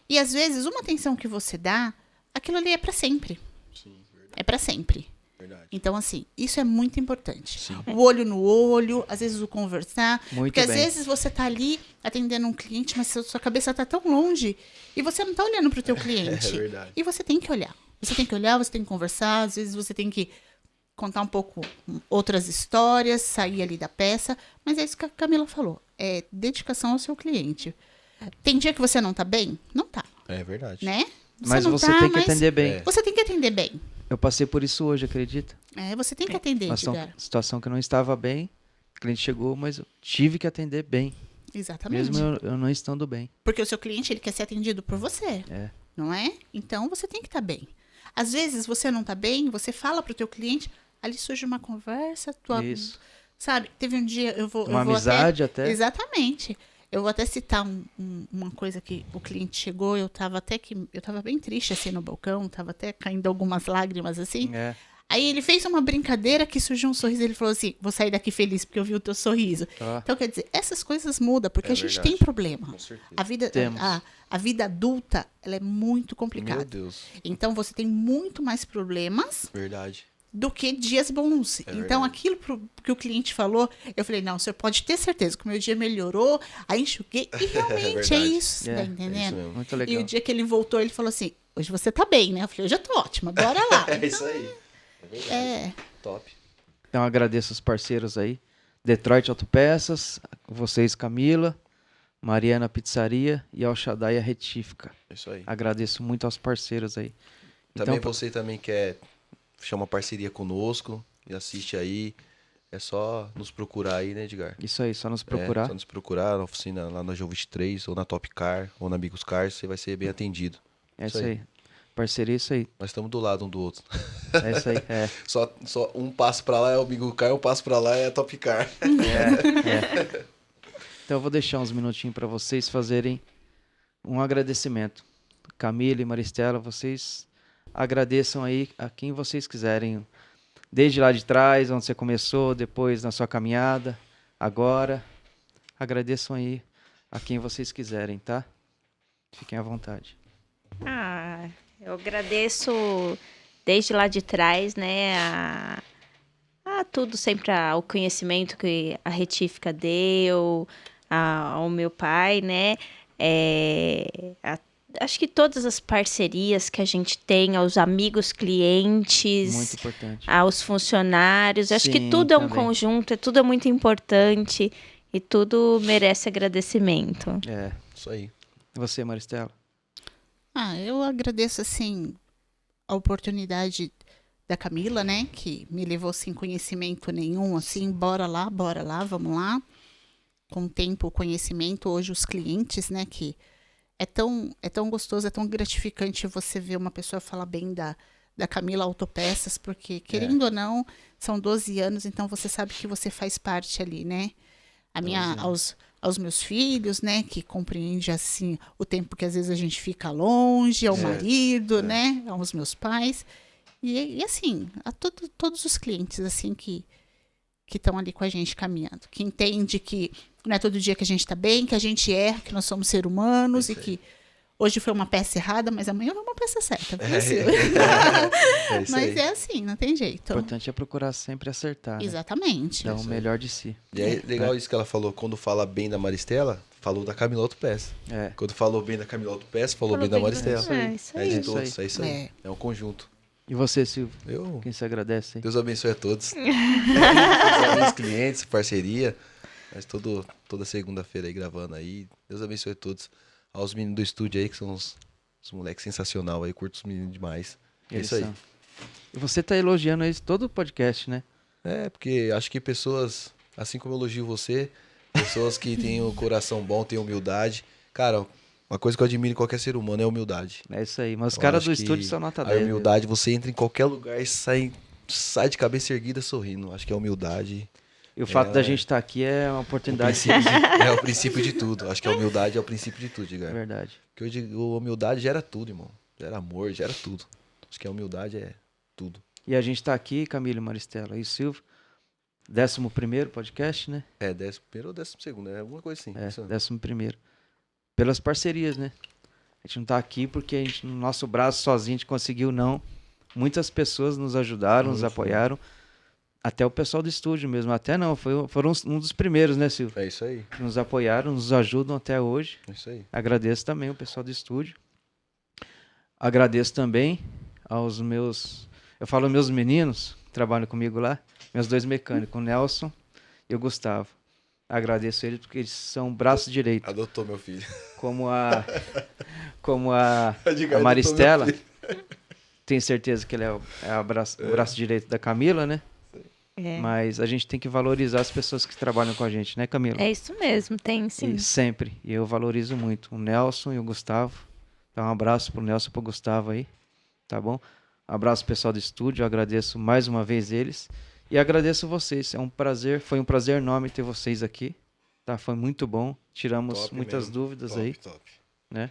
E às vezes uma atenção que você dá, aquilo ali é pra sempre. Sim, verdade. É pra sempre. Verdade. Então, assim, isso é muito importante. Sim. O olho no olho, às vezes o conversar. Muito porque bem. às vezes você tá ali atendendo um cliente, mas sua cabeça tá tão longe e você não tá olhando pro teu cliente. É verdade. E você tem que olhar. Você tem que olhar, você tem que conversar, às vezes você tem que contar um pouco outras histórias, sair ali da peça. Mas é isso que a Camila falou. É dedicação ao seu cliente. Tem dia que você não tá bem? Não tá, É verdade. né? Mas não você tá, tem que mas atender bem. Você tem que atender bem. Eu passei por isso hoje, acredita? Você tem que atender, Uma Edgar. situação que eu não estava bem. O cliente chegou, mas eu tive que atender bem. Exatamente. Mesmo eu não estando bem. Porque o seu cliente, ele quer ser atendido por você. É. Não é? Então, você tem que estar bem. Às vezes, você não está bem, você fala pro teu cliente, ali surge uma conversa, Isso. sabe? Teve um dia, eu vou Amizade até. Exatamente. Eu vou até citar uma coisa que o cliente chegou, eu tava bem triste assim no balcão, tava até caindo algumas lágrimas assim. É. Aí ele fez uma brincadeira que surgiu um sorriso, ele falou assim, vou sair daqui feliz porque eu vi o teu sorriso. Ah. Então, quer dizer, essas coisas mudam, porque É a gente verdade. tem problema. Com certeza. A vida, Temos. a vida adulta, ela é muito complicada. Meu Deus. Então, você tem muito mais problemas Verdade. do que dias bons. Então, verdade. aquilo que o cliente falou, eu falei, não, o senhor pode ter certeza que o meu dia melhorou, aí enxuguei. E realmente é verdade. isso, você tá É entendendo? É isso mesmo. Muito E legal. o dia que ele voltou, ele falou assim, hoje você tá bem, né? Eu falei, hoje eu tô ótima, bora lá. É isso aí. É verdade. É, Top. Então agradeço os parceiros aí. Detroit Autopeças, vocês Camila, Mariana Pizzaria e Al Shaddai a Retífica. É isso aí. Agradeço muito aos parceiros aí. Também Então, você também quer chama parceria conosco e assiste aí. É só nos procurar aí, né, Edgar? isso aí, só nos É, procurar. só nos procurar na oficina lá na João 23, ou na Top Car, ou na Amigos Cars, você vai ser bem atendido. É isso aí. Parceria é isso aí. Nós estamos do lado um do outro. É isso aí. É. Só um passo pra lá é o Amigo Car, um passo pra lá é a Top Car. Então eu vou deixar uns minutinhos para vocês fazerem um agradecimento. Camila e Maristela, vocês agradeçam aí a quem vocês quiserem. Desde lá de trás, onde você começou, depois na sua caminhada, agora. Agradeçam aí a quem vocês quiserem, tá? Fiquem à vontade. Eu agradeço desde lá de trás, né, a tudo, sempre ao conhecimento que a Retífica deu, ao meu pai, né, acho que todas as parcerias que a gente tem, aos amigos clientes, Muito importante. aos funcionários, acho que Sim, tudo é um também. conjunto, tudo é muito importante e tudo merece agradecimento. É. Isso aí. E você, Maristela? eu agradeço, assim, a oportunidade da Camila, né? Que me levou sem conhecimento nenhum, assim, bora lá, vamos lá. Com o tempo, o conhecimento, hoje os clientes, né? Que é tão gostoso, é tão gratificante você ver uma pessoa falar bem da Camila Autopeças, porque, querendo ou não, são 12 anos, então você sabe que você faz parte ali, né? Aos meus filhos, né, que compreende, assim, o tempo que às vezes a gente fica longe, ao marido, né, aos meus pais, e assim, a todos os clientes, assim, que estão ali com a gente caminhando, que entende que não é todo dia que a gente está bem, que a gente erra, que nós somos seres humanos e que hoje foi uma peça errada, mas amanhã vai uma peça certa. É isso Mas aí. é assim, não tem jeito. O importante é procurar sempre acertar, né? Exatamente. Dar o melhor de si. E é legal isso que ela falou. Quando fala bem da Maristela, falou da Camila Autopeça. É. Quando falou bem da Camila Autopeça, falou bem da Maristela. Isso É aí. de Isso todos, aí. é isso aí. É um conjunto. E você, Silvio? Quem se agradece aí? Deus abençoe a todos. Deus abençoe os clientes, parceria. Mas toda segunda-feira aí gravando aí. Deus abençoe a todos. Aos meninos do estúdio aí, que são os moleques sensacional aí. Curto os meninos demais. É Eles isso aí. são. E você tá elogiando isso todo o podcast, né? É, porque acho que pessoas, assim como eu elogio você, pessoas que têm o coração bom, têm humildade. Cara, uma coisa que eu admiro em qualquer ser humano é a humildade. É isso aí. Mas os Eu caras acho do que estúdio são nota A 10. viu? humildade, você entra em qualquer lugar e sai de cabeça erguida sorrindo. Acho que a humildade E o fato da gente estar aqui é uma oportunidade. é o princípio de tudo. Acho que a humildade é o princípio de tudo, É Edgar. verdade. Porque eu digo, a humildade gera tudo, irmão. Gera amor, gera tudo. Acho que a humildade é tudo. E a gente tá aqui, Camila e Maristela e Silvio. 11º podcast, né? É 11º ou 12º, é alguma coisa assim. É, Isso. 11º. Pelas parcerias, né? A gente não tá aqui porque a gente, no nosso braço sozinho, a gente conseguiu, não. Muitas pessoas nos ajudaram, nos apoiaram. Até o pessoal do estúdio mesmo. Até não, foram um dos primeiros, né, Silvio? É isso aí. Que nos apoiaram, nos ajudam até hoje. É isso aí. Agradeço também o pessoal do estúdio. Agradeço também aos meus... Eu falo meus meninos que trabalham comigo lá. Meus 2 mecânicos, o Nelson e o Gustavo. Agradeço eles porque eles são braço direito. Adotou meu filho. Como a Edgar Maristela. adotou Tenho certeza que ele é o braço direito da Camila, né? É. Mas a gente tem que valorizar as pessoas que trabalham com a gente, né, Camila? É isso mesmo, tem sim. E sempre. E eu valorizo muito o Nelson e o Gustavo. Então, um abraço pro Nelson e pro Gustavo aí, tá bom? Um abraço pessoal do estúdio, eu agradeço mais uma vez eles. E agradeço vocês, foi um prazer enorme ter vocês aqui, tá? Foi muito bom, tiramos Top muitas mesmo. dúvidas Top, aí, top. né?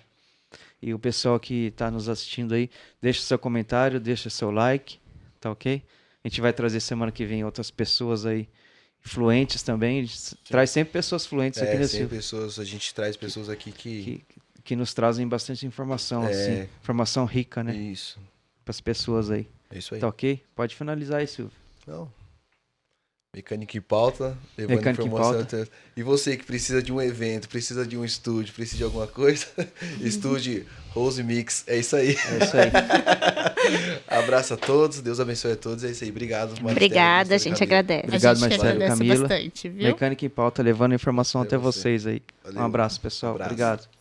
E o pessoal que tá nos assistindo aí, deixa seu comentário, deixa seu like, tá ok? A gente vai trazer semana que vem outras pessoas aí, fluentes também, a gente traz sempre pessoas fluentes aqui nesse... sempre pessoas, a gente traz pessoas aqui que nos trazem bastante informação, assim, informação rica, né? Isso. Para as pessoas aí. É isso aí. Tá ok? Pode finalizar aí, Silvio. Não. Mecânica em Pauta, levando Mecânica em informação. Pauta. E você que precisa de um evento, precisa de um estúdio, precisa de alguma coisa, estude Rose Mix. É isso aí. É isso aí. Abraço a todos, Deus abençoe a todos. É isso aí. Obrigado, Maristela. Obrigada, a gente agradece. Obrigado, a gente que Marcelo e agradece Camila. bastante, viu? Mecânica em Pauta, levando informação Até até você. vocês aí. Valeu. Um abraço, pessoal. Abraço. Obrigado.